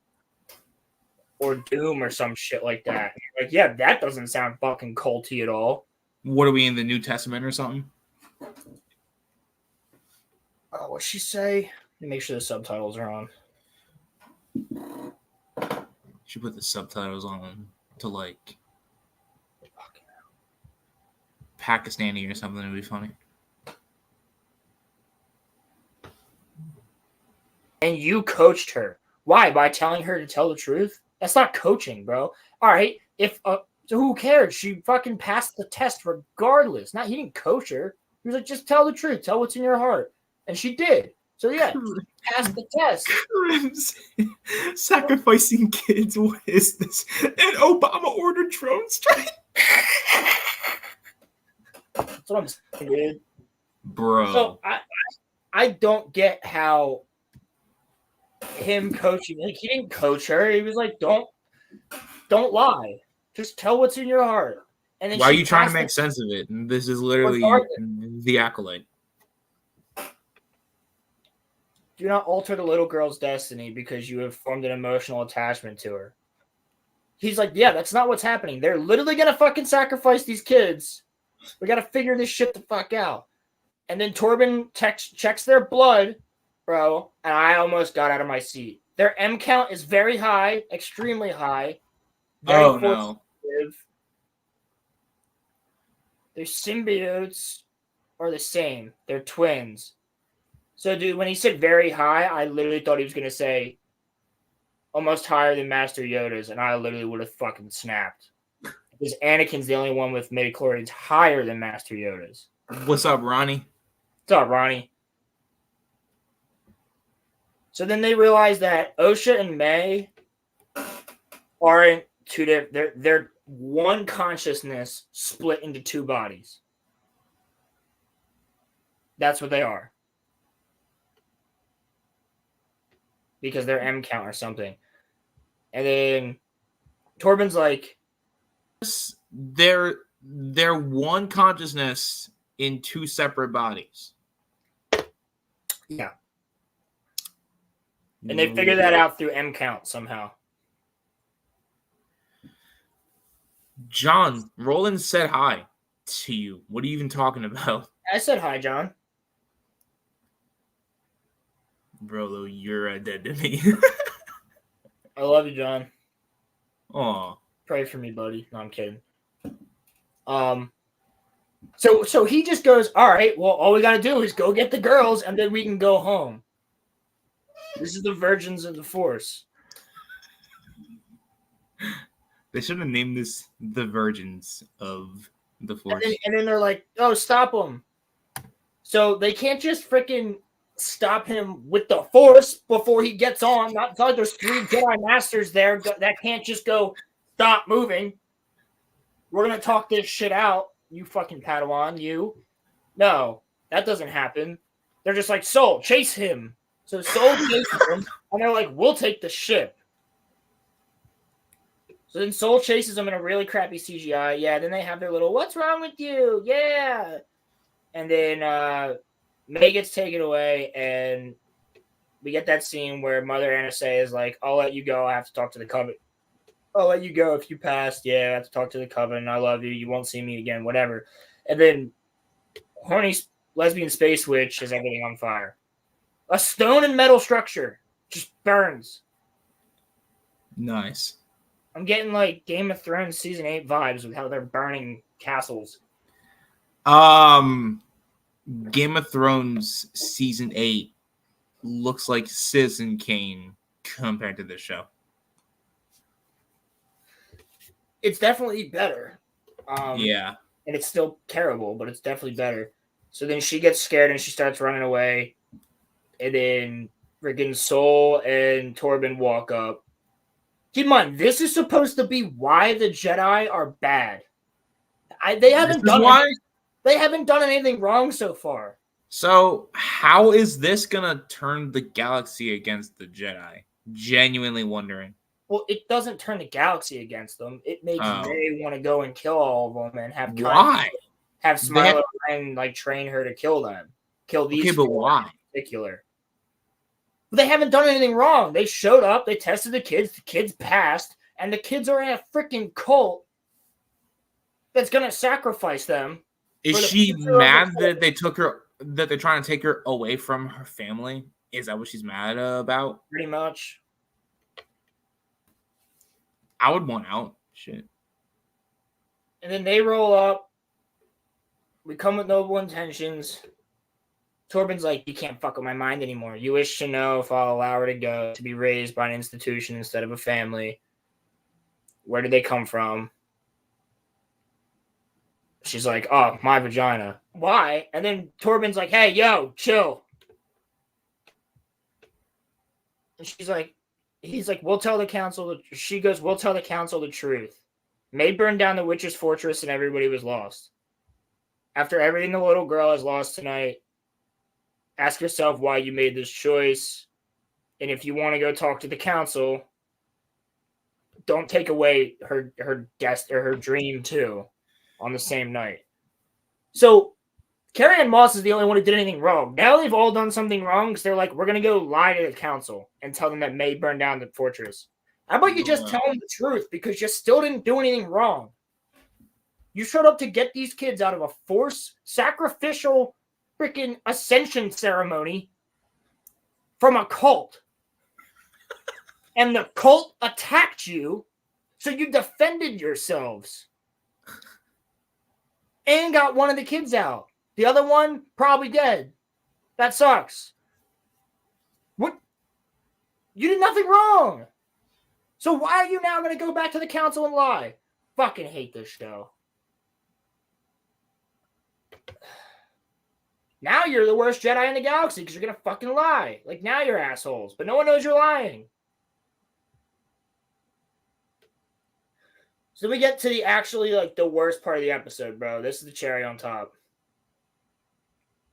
Or doom or some shit like that. Like, yeah, that doesn't sound fucking culty at all. What are we in the New Testament or something? What'd she say? Let me make sure the subtitles are on. She put the subtitles on to, like, Pakistani or something. It'd be funny. And you coached her. Why? By telling her to tell the truth? That's not coaching, bro. All right. So who cares? She fucking passed the test regardless. He didn't coach her. He was like, just tell the truth. Tell what's in your heart. And she did. So yeah, she passed the test. Crimson. Sacrificing kids. What is this? And Obama ordered drone strike. That's what I'm saying, dude. Bro. So I don't get how him coaching, like, he didn't coach her. He was like, don't lie. Just tell what's in your heart. And then why are you trying to make sense of it? This is literally the acolyte. Do not alter the little girl's destiny because you have formed an emotional attachment to her. He's like, yeah, that's not what's happening. They're literally going to fucking sacrifice these kids. We got to figure this shit the fuck out. And then Torben checks their blood, bro, and I almost got out of my seat. Their M count is very high, extremely high. Oh, no. Their symbiotes are the same. They're twins. So, dude, when he said very high, I literally thought he was going to say almost higher than Master Yoda's, and I literally would have fucking snapped. Because Anakin's the only one with midichlorians higher than Master Yoda's. What's up, Ronnie? What's up, Ronnie? So then they realize that Osha and May aren't two different. They're one consciousness split into two bodies. That's what they are. Because they're M count or something. And then Torben's like, they're one consciousness in two separate bodies. yeah. And they figure that out through M count somehow. John, Roland said hi to you. What are you even talking about? I said hi, John. Bro, you're dead to me. I love you, John. Aw. Pray for me, buddy. No, I'm kidding. So he just goes, all right, well, all we got to do is go get the girls, and then we can go home. This is the Virgins of the Force. They should have named this the Virgins of The Force. And then they're like, "Oh, stop him!" So they can't just freaking stop him with the Force before he gets on. Not like there's 3 Jedi Masters there that can't just go stop moving. We're gonna talk this shit out, you fucking Padawan. You, no, that doesn't happen. They're just like, Soul, chase him. So Soul chases him, and they're like, we'll take the ship. So then Soul chases him in a really crappy CGI. Yeah, then they have their little, what's wrong with you? Yeah. And then May gets taken away, and we get that scene where Mother Anase is like, I'll let you go. I have to talk to the Covenant. I'll let you go if you passed. Yeah, I have to talk to the Covenant. I love you. You won't see me again, whatever. And then horny lesbian space witch is everything on fire. A stone and metal structure just burns. Nice. I'm getting like Game of Thrones season 8 vibes with how they're burning castles. Game of Thrones season 8 looks like Citizen Kane compared to this show. It's definitely better. Yeah. And it's still terrible, but it's definitely better. So then she gets scared and she starts running away. And then freaking Soul and Torben walk up. Keep in mind, this is supposed to be why the Jedi are bad. They haven't done anything wrong so far. So how is this gonna turn the galaxy against the Jedi? Genuinely wondering. Well, it doesn't turn the galaxy against them. It makes Rey want to go and kill all of them and have Smiler and like train her to kill them. Kill these. Okay, but why? In particular. But they haven't done anything wrong. They showed up, they tested the kids passed, and the kids are in a freaking cult that's gonna sacrifice them. Is she mad that they're trying to take her away from her family? Is that what she's mad about? Pretty much. I would want out. Shit. And then they roll up. We come with noble intentions. Torben's like, you can't fuck with my mind anymore. You wish to know if I'll allow her to go, to be raised by an institution instead of a family. Where did they come from? She's like, oh, my vagina. Why? And then Torben's like, hey, yo, chill. And he's like, we'll tell the council. She goes, we'll tell the council the truth. May burned down the witch's fortress and everybody was lost. After everything the little girl has lost tonight, ask yourself why you made this choice. And if you want to go talk to the council, don't take away her guest or her dream too on the same night. So Carrie-Anne Moss is the only one who did anything wrong. Now they've all done something wrong because they're like, we're going to go lie to the council and tell them that May burned down the fortress. How about you just tell them the truth because you still didn't do anything wrong? You showed up to get these kids out of a forced sacrificial freaking ascension ceremony from a cult. And the cult attacked you, so you defended yourselves. And got one of the kids out. The other one, probably dead. That sucks. What? You did nothing wrong. So why are you now going to go back to the council and lie? Fucking hate this show. Now you're the worst Jedi in the galaxy because you're going to fucking lie. Like, now you're assholes. But no one knows you're lying. So we get to the actually, like, the worst part of the episode, bro. This is the cherry on top.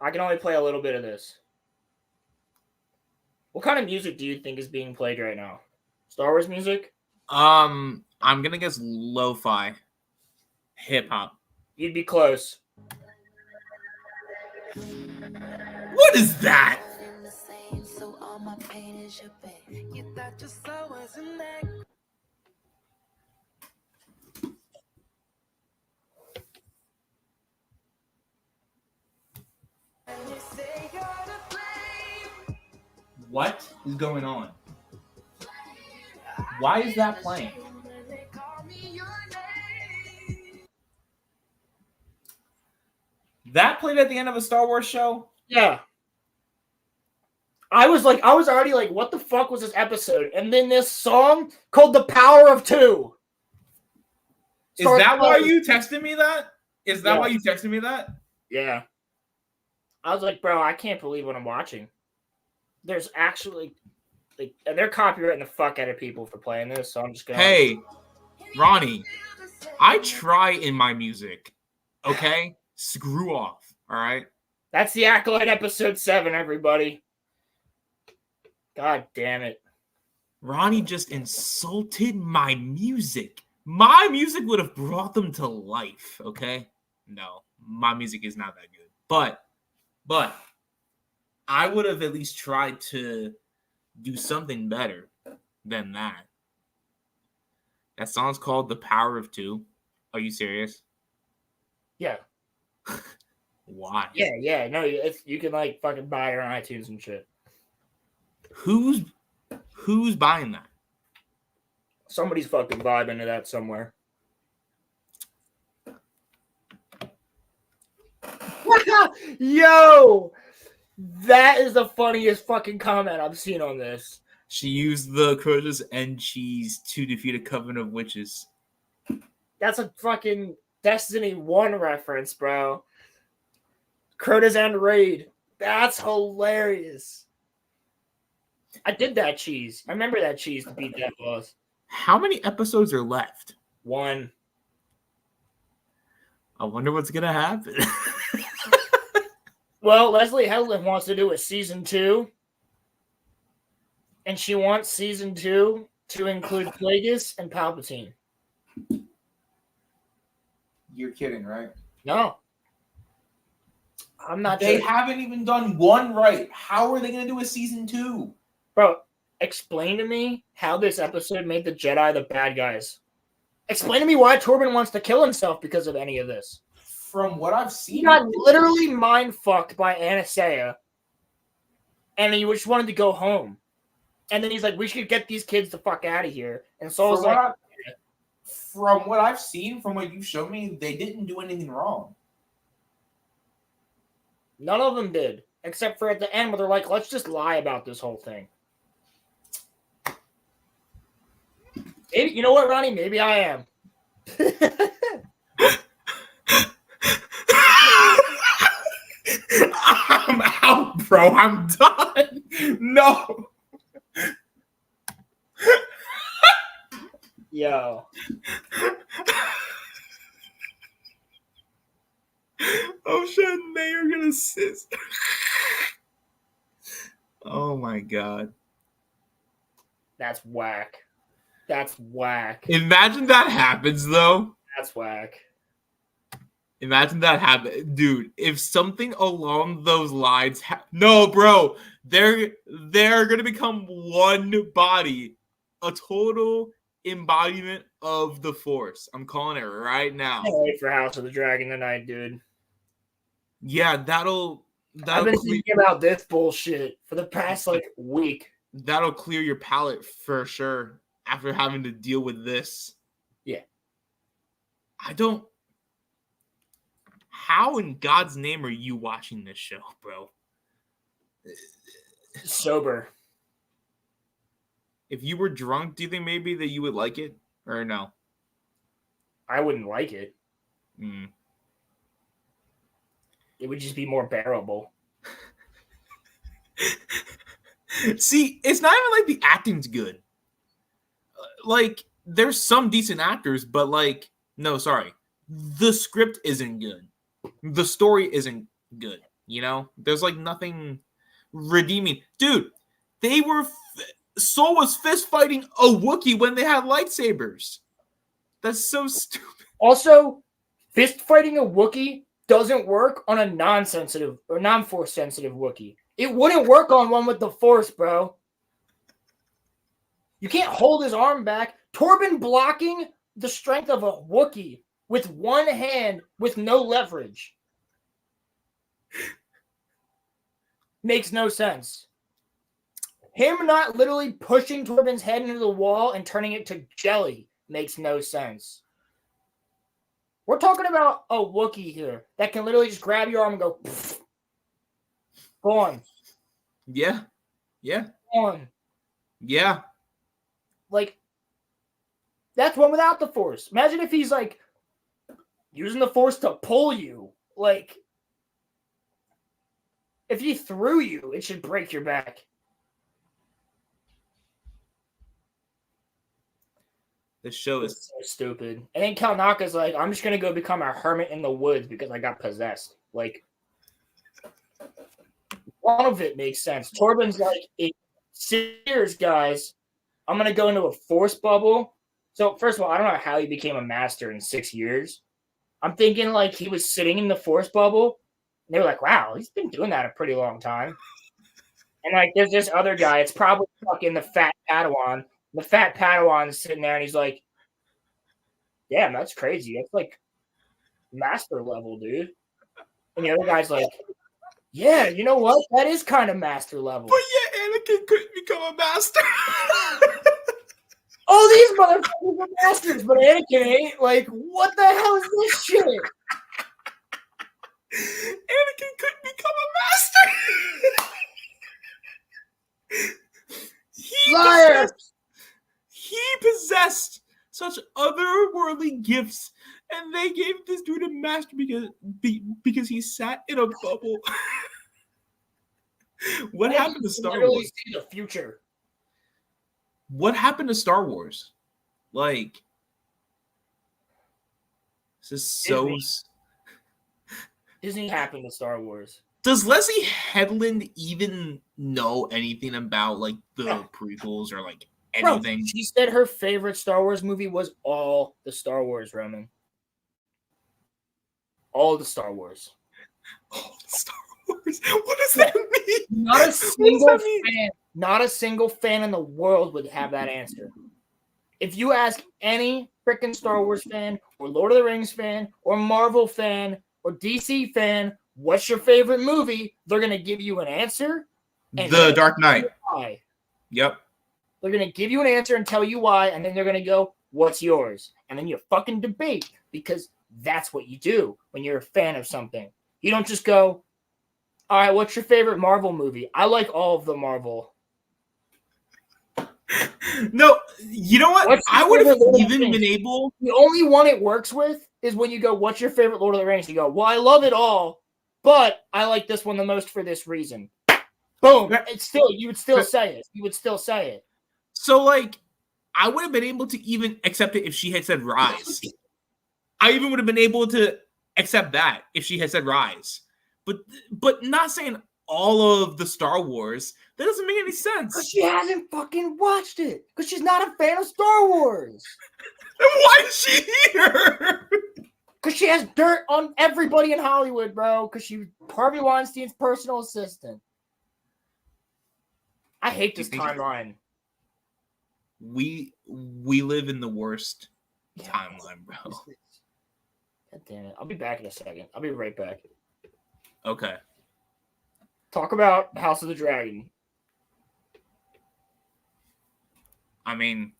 I can only play a little bit of this. What kind of music do you think is being played right now? Star Wars music? I'm gonna guess lo-fi. Hip-hop. You'd be close. What is that? What is going on? Why is that playing? That played at the end of a Star Wars show? Yeah. I was already like, what the fuck was this episode? And then this song called The Power of Two. Is that why you texted me that? Is that why you texted me that? Yeah. I was like, bro, I can't believe what I'm watching. There's actually, like, and they're copyrighting the fuck out of people for playing this, so I'm just gonna. Hey, Ronnie, I try in my music. Okay? Screw off. All right? That's the Acolyte episode 7, everybody. God damn it. Ronnie just insulted my music. My music would have brought them to life, okay? No, my music is not that good. But I would have at least tried to do something better than that. That song's called The Power of Two. Are you serious? Yeah. Why? Yeah. No, you can like fucking buy it on iTunes and shit. Who's buying that? Somebody's fucking vibing to that somewhere. Yo! That is the funniest fucking comment I've seen on this. She used the Crota's and cheese to defeat a coven of witches. That's a fucking Destiny 1 reference, bro. Crota's and Raid. That's hilarious. I did that cheese. I remember that cheese to beat that boss. How many episodes are left? 1. I wonder what's gonna happen. Well, Leslie Headland wants to do a season 2. And she wants season 2 to include Plagueis and Palpatine. You're kidding, right? No. I'm not They sure. haven't even done one right. How are they gonna do a season 2? Bro, explain to me how this episode made the Jedi the bad guys. Explain to me why Torben wants to kill himself because of any of this. From what I've He seen, got literally mind-fucked by Anastasia. And he just wanted to go home. And then he's like, we should get these kids the fuck out of here. And so I was like, from what I've seen, from what you've shown me, they didn't do anything wrong. none of them did. Except for at the end where they're like, let's just lie about this whole thing. Maybe, you know what, Ronnie? Maybe I am. I'm out, bro. I'm done. No. Yo. Oh shit, they are gonna sis. Oh my god. That's whack. That's whack. Imagine that happens though. That's whack. Imagine that happen, dude. If something along those lines, no, bro, they're gonna become one body, a total embodiment of the Force. I'm calling it right now. Can't wait for House of the Dragon tonight, dude. Yeah, that'll I've been thinking about this bullshit for the past week. That'll clear your palate for sure after having to deal with this. Yeah. How in God's name are you watching this show, bro? Sober. If you were drunk, do you think maybe that you would like it? Or no? I wouldn't like it. It would just be more bearable. See, it's not even like the acting's good. Like, there's some decent actors, but no, sorry. The script isn't good. The story isn't good, you know? There's nothing redeeming. Dude, they were... Soul was fist fighting a Wookiee when they had lightsabers. That's so stupid. Also, fist fighting a Wookiee doesn't work on a non-sensitive or non-force sensitive Wookiee. It wouldn't work on one with the Force, bro. You can't hold his arm back. Torben blocking the strength of a Wookiee with one hand with no leverage makes no sense. Him not literally pushing Torben's head into the wall and turning it to jelly makes no sense. We're talking about a Wookiee here that can literally just grab your arm and go, pfft. Go on. Yeah. Yeah. Go on. Yeah. That's one without the Force. Imagine if he's using the Force to pull you. Like, if he threw you, it should break your back. This show It's is so stupid. And then Kalnaka's like, I'm just gonna go become a hermit in the woods because I got possessed. Like, one of it makes sense. Torben's like, serious guys, I'm gonna go into a Force bubble. So first of all, I don't know how he became a master in 6 years. I'm thinking like he was sitting in the Force bubble. And they were like, wow, he's been doing that a pretty long time. And like, there's this other guy. It's probably fucking the fat Padawan. The fat Padawan is sitting there, and he's like, damn, that's crazy. That's like master level, dude. And the other guy's like, yeah, you know what? That is kind of master level. But yeah, Anakin couldn't become a master. Oh, these motherfuckers are masters, but Anakin ain't. Like, what the hell is this shit? Anakin couldn't become a master. Liar! He possessed such otherworldly gifts, and they gave this dude a master because he sat in a bubble. What happened to Star literally Wars? see the future. What happened to Star Wars? Like, this is so. Disney happened to Star Wars. Does Leslie Headland even know anything about like the prequels or like anything? Bro, she said her favorite Star Wars movie was all the Star Wars, Roman. All the Star Wars. All the Star Wars. What does that mean? Not a single fan. Not a single fan in the world would have that answer. If you ask any freaking Star Wars fan, or Lord of the Rings fan, or Marvel fan, or DC fan, what's your favorite movie? They're gonna give you an answer. The Dark Knight. Why? Yep. They're gonna give you an answer and tell you why, and then they're gonna go, "What's yours?" And then you fucking debate because that's what you do when you're a fan of something. You don't just go, "All right, what's your favorite Marvel movie?" I like all of the Marvel. No, you know what? I would have even been able. The only one it works with is when you go, "What's your favorite Lord of the Rings?" You go, "Well, I love it all, but I like this one the most for this reason." Boom. It's still, you would still say it. You would still say it. So, like, I would have been able to even accept it if she had said Rise. I even would have been able to accept that if she had said Rise. But not saying all of the Star Wars, that doesn't make any sense. Because she hasn't fucking watched it. Because she's not a fan of Star Wars. Then why is she here? Because she has dirt on everybody in Hollywood, bro. Because she's Harvey Weinstein's personal assistant. I hate this timeline. We live in the worst timeline, bro. God damn it. I'll be back in a second. I'll be right back. Okay. Talk about House of the Dragon. I mean,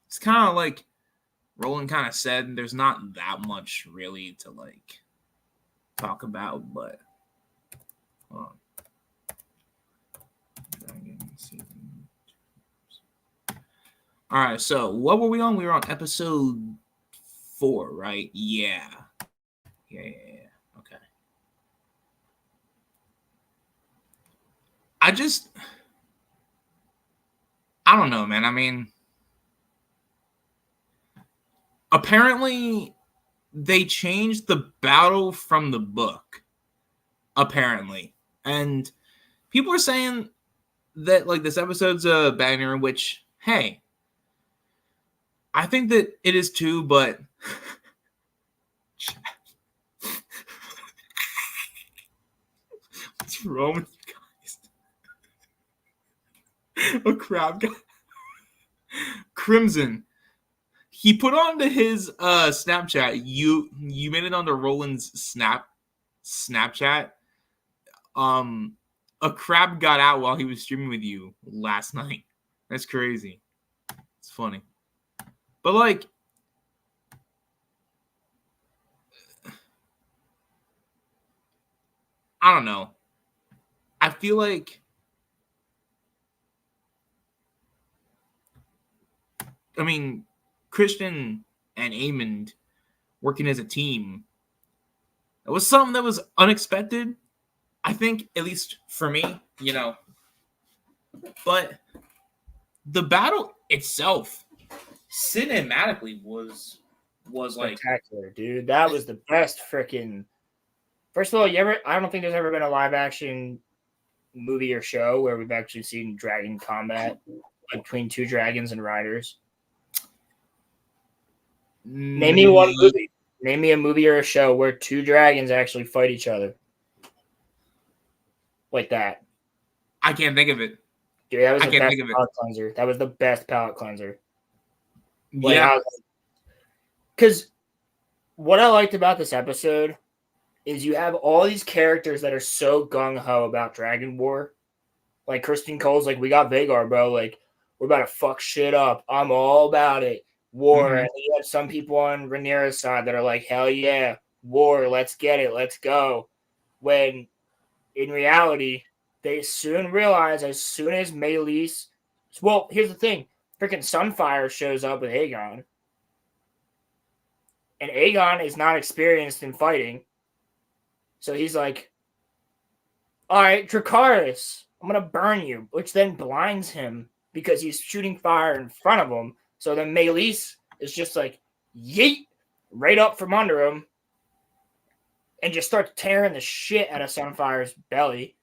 it's kind of like Roland kind of said, there's not that much really to like talk about, but hold on. All right, so what were we on? We were on episode 4, right? Yeah. Okay. I don't know, man. I mean, apparently they changed the battle from the book, apparently. And people are saying that, like, this episode's a banger, which, hey, I think that it is too, but what's wrong with you guys? A crab guy. Crimson. He put onto his Snapchat. You made it onto Roland's Snapchat. A crab got out while he was streaming with you last night. That's crazy. It's funny. But like, I don't know. I feel like, I mean, Christian and Aemond working as a team. It was something that was unexpected, I think, at least for me, But the battle itself, cinematically, was like spectacular, dude. That was the best freaking. First of all, I don't think there's ever been a live action movie or show where we've actually seen dragon combat between two dragons and riders. Name me one movie. Name me a movie or a show where two dragons actually fight each other like that. I can't think of it. Dude, that was the best palate cleanser. That was the best palate cleanser. Yeah. Because what I liked about this episode is you have all these characters that are so gung-ho about Dragon War. Like Kristen Cole's like, we got Vhagar, bro. Like, we're about to fuck shit up. I'm all about it. War. Mm-hmm. And you have some people on Rhaenyra's side that are like, hell yeah, war. Let's get it. Let's go. When in reality, they soon realize as soon as Meleys... Well, here's the thing. Freaking Sunfire shows up with Aegon. And Aegon is not experienced in fighting. So he's like, all right, Dracarys, I'm going to burn you, which then blinds him because he's shooting fire in front of him. So then Meleys is just like, yeet, right up from under him and just starts tearing the shit out of Sunfire's belly.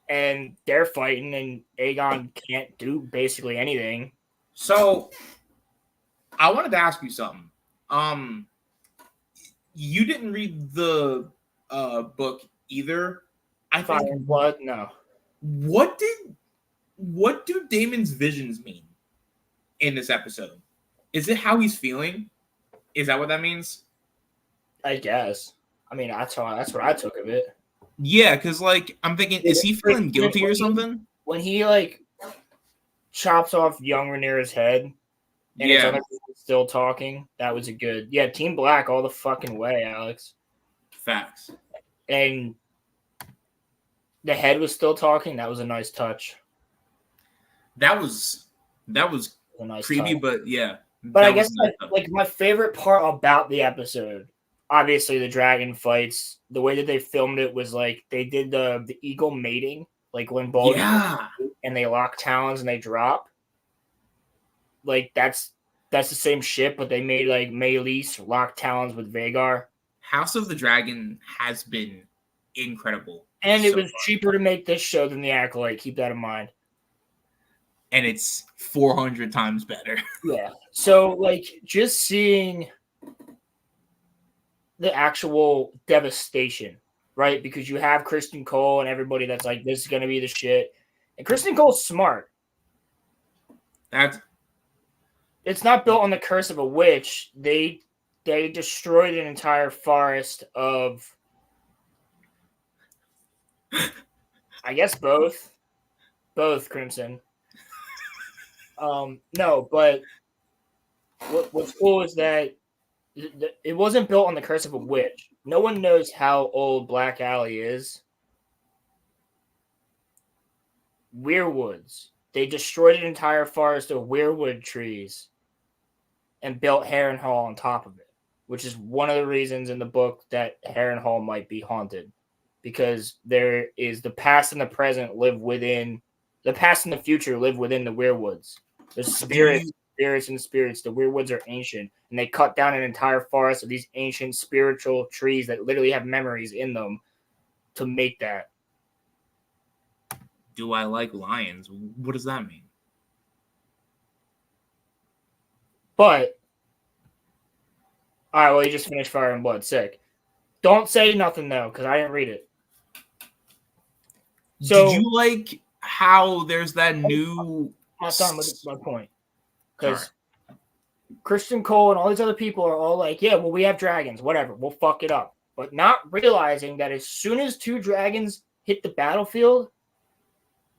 And they're fighting, and Aegon can't do basically anything. So, I wanted to ask you something. You didn't read the book either. I think. Fire and Blood? No. What do Daemon's visions mean in this episode? Is it how he's feeling? Is that what that means? I guess. I mean, that's what I took of it. Yeah, because, like, I'm thinking, is he feeling guilty or something? When he, like, chops off young Rhaenyra's head and his other people still talking, that was a good... Yeah, Team Black all the fucking way, Alex. Facts. And the head was still talking. That was a nice touch. That was a nice creepy, touch. But yeah. But I guess, like, my favorite part about the episode... Obviously, the dragon fights, the way that they filmed it was like they did the eagle mating, like when both and they lock talons and they drop. Like that's the same shit, but they made like Meleys lock talons with Vhagar. House of the Dragon has been incredible. And it was cheaper to make this show than The Acolyte. Keep that in mind. And it's 400 times better. Yeah. So, like, just seeing the actual devastation, right? Because you have Kristen Cole and everybody that's like, this is going to be the shit. And Kristen Cole's smart. It's not built on the curse of a witch. They destroyed an entire forest of, I guess both Crimson. No, but what's cool is that it wasn't built on the curse of a witch. No one knows how old Black Alley is. Weirwoods. They destroyed an entire forest of weirwood trees and built Harrenhal on top of it, which is one of the reasons in the book that Harrenhal might be haunted, because there is the past and the present live within the past and the future live within the weirwoods. The spirits and spirits. The weirwoods are ancient, and they cut down an entire forest of these ancient spiritual trees that literally have memories in them to make that. Do I like lions? What does that mean? But, all right, well, you just finished Fire and Blood. Sick. Don't say nothing, though, because I didn't read it. So, did you like how there's that new... I'm not done with my point. Because Kristen Cole and all these other people are all like, yeah, well, we have dragons. Whatever. We'll fuck it up. But not realizing that as soon as two dragons hit the battlefield,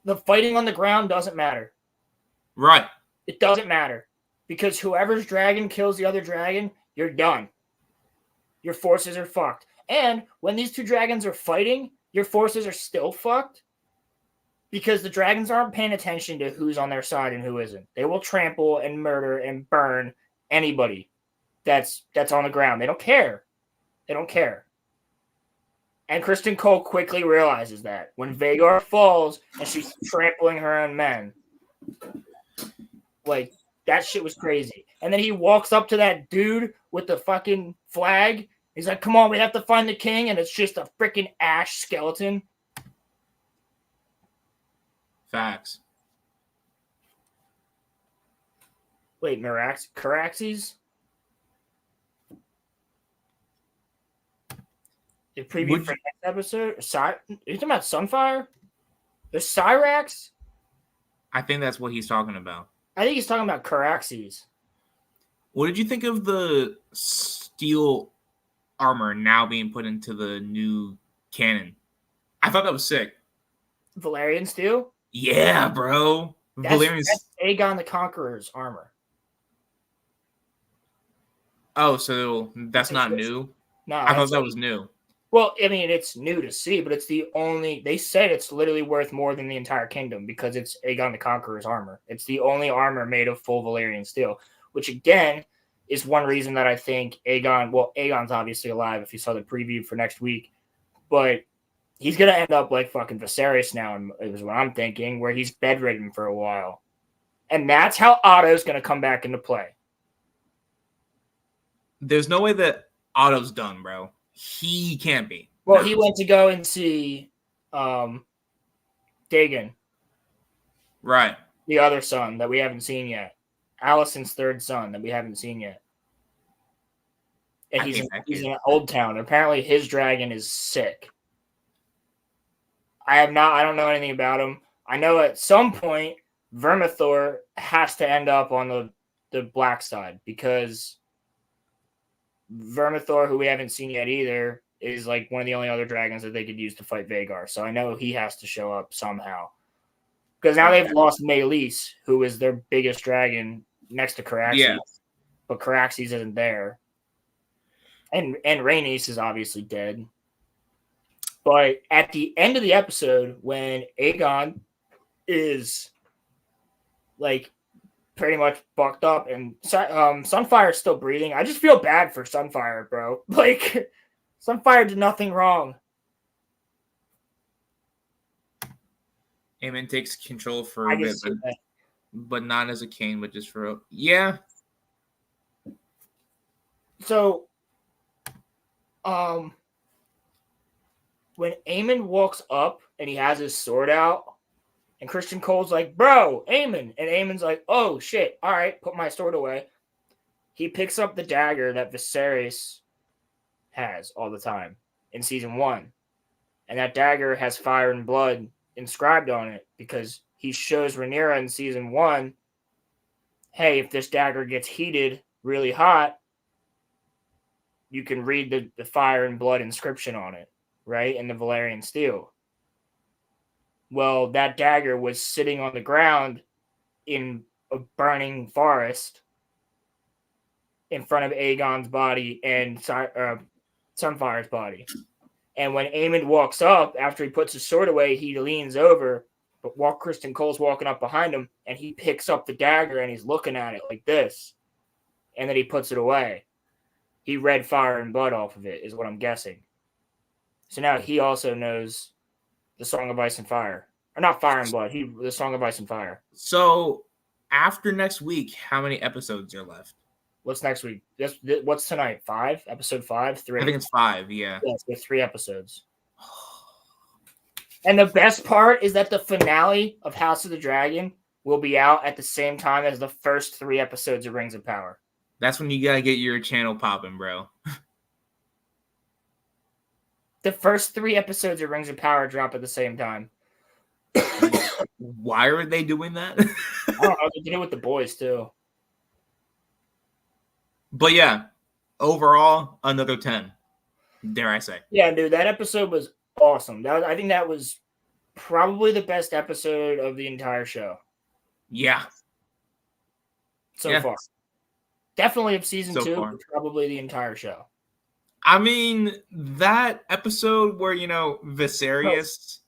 the fighting on the ground doesn't matter. Right. It doesn't matter. Because whoever's dragon kills the other dragon, you're done. Your forces are fucked. And when these two dragons are fighting, your forces are still fucked. Because the dragons aren't paying attention to who's on their side and who isn't. They will trample and murder and burn anybody. that's on the ground. They don't care. They don't care. And Kristen Cole quickly realizes that when Vhagar falls and she's trampling her own men. Like, that shit was crazy. And then he walks up to that dude with the fucking flag. He's like, come on, we have to find the king. And it's just a freaking ash skeleton. Facts. Wait, Caraxes? The preview for next episode? Are you talking about Sunfire? There's Cyrax? I think that's what he's talking about. I think he's talking about Caraxes. What did you think of the steel armor now being put into the new canon? I thought that was sick. Valerian steel? Yeah, bro. That's Aegon the Conqueror's armor. Oh, so that's not new? No. I thought that was new. Well, I mean, it's new to see, but it's the only... They said it's literally worth more than the entire kingdom because it's Aegon the Conqueror's armor. It's the only armor made of full Valyrian steel, which, again, is one reason that I think Aegon... Well, Aegon's obviously alive if you saw the preview for next week, but he's going to end up like fucking Viserys now, is what I'm thinking, where he's bedridden for a while. And that's how Otto's going to come back into play. There's no way that Otto's done, bro. He can't be. Well, he went to go and see Dagon. Right. The other son that we haven't seen yet. Alicent's third son that we haven't seen yet. And he's in Old Town. Apparently his dragon is sick. I don't know anything about him. I know at some point Vermithor has to end up on the black side because Vermithor, who we haven't seen yet either, is like one of the only other dragons that they could use to fight Vhagar. So I know he has to show up somehow. Because now they've lost Meleys, who is their biggest dragon next to Caraxes. Yeah. But Caraxes isn't there. And Rhaenys is obviously dead. But at the end of the episode, when Aegon is like pretty much fucked up and Sunfire's still breathing, I just feel bad for Sunfire, bro. Like, Sunfire did nothing wrong. Aemon takes control for a bit, but not as a king, but just for yeah. So, when Aemon walks up and he has his sword out, and Christian Cole's like, bro, Aemon. And Aemon's like, oh, shit. All right, put my sword away. He picks up the dagger that Viserys has all the time in season 1. And that dagger has fire and blood inscribed on it because he shows Rhaenyra in season 1, hey, if this dagger gets heated really hot, you can read the fire and blood inscription on it, right? In the Valyrian steel. Well, that dagger was sitting on the ground in a burning forest in front of Aegon's body and Sunfire's body. And when Aemon walks up, after he puts his sword away, he leans over, but while Kristen Cole's walking up behind him, and he picks up the dagger and he's looking at it like this. And then he puts it away. He read fire and blood off of it, is what I'm guessing. So now he also knows the Song of Ice and Fire. Or not Fire and Blood, the Song of Ice and Fire. So, after next week, how many episodes are left? What's next week? What's tonight? 5? Episode 5? 3? I think it's 5, yeah. Yes, there's 3 episodes. And the best part is that the finale of House of the Dragon will be out at the same time as the first 3 episodes of Rings of Power. That's when you gotta get your channel popping, bro. The first 3 episodes of Rings of Power drop at the same time. Why are they doing that? I don't know. They did it with the boys, too. But yeah, overall, another 10. Dare I say. Yeah, dude, that episode was awesome. I think that was probably the best episode of the entire show. Yeah. So far. Definitely of season 2, far. probably the entire show. I mean, that episode where, Viserys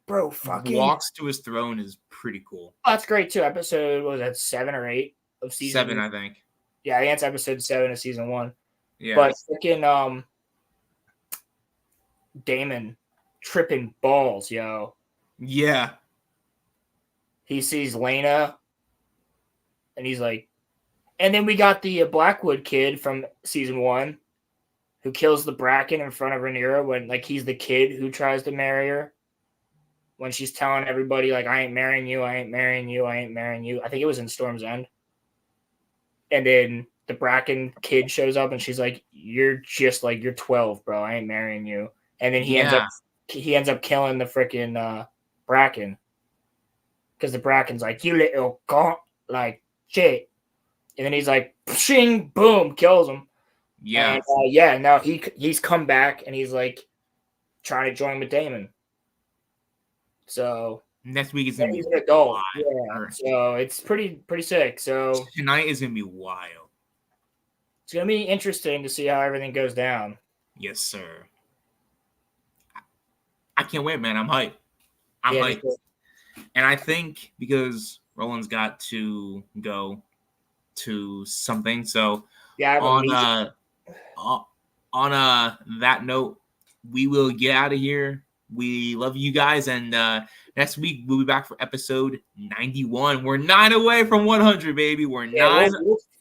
walks to his throne is pretty cool. Oh, that's great, too. Episode, what was that, 7 or 8 of season 7, I think. Yeah, I think it's episode 7 of season 1. Yeah. But freaking Damon tripping balls, yo. Yeah. He sees Lena, and he's like, and then we got the Blackwood kid from season 1 who kills the Bracken in front of Rhaenyra when, like, he's the kid who tries to marry her. When she's telling everybody, like, I ain't marrying you, I ain't marrying you, I ain't marrying you. I think it was in Storm's End. And then the Bracken kid shows up, and she's like, you're just like, you're 12, bro. I ain't marrying you. And then he ends up killing the freaking Bracken. Because the Bracken's like, you little gaunt, like, shit. And then he's like, shing, boom, kills him. Yeah. And, now he's come back, and he's, like, trying to join with Damon. So next week is gonna be he's an adult. wild. Yeah. So it's pretty sick. So tonight is gonna be wild. It's gonna be interesting to see how everything goes down. Yes, sir. I can't wait, man. I'm hyped. I'm hyped. And I think because Roland's got to go to something, so yeah. On that note, we will get out of here. We love you guys, and next week we'll be back for episode 91. We're 9 away from 100, baby. We're 9.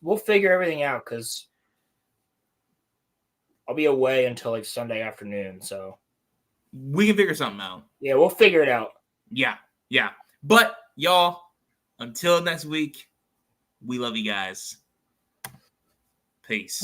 We'll figure everything out because I'll be away until like Sunday afternoon, so we can figure something out. Yeah, we'll figure it out. Yeah. But y'all, until next week, we love you guys. Peace.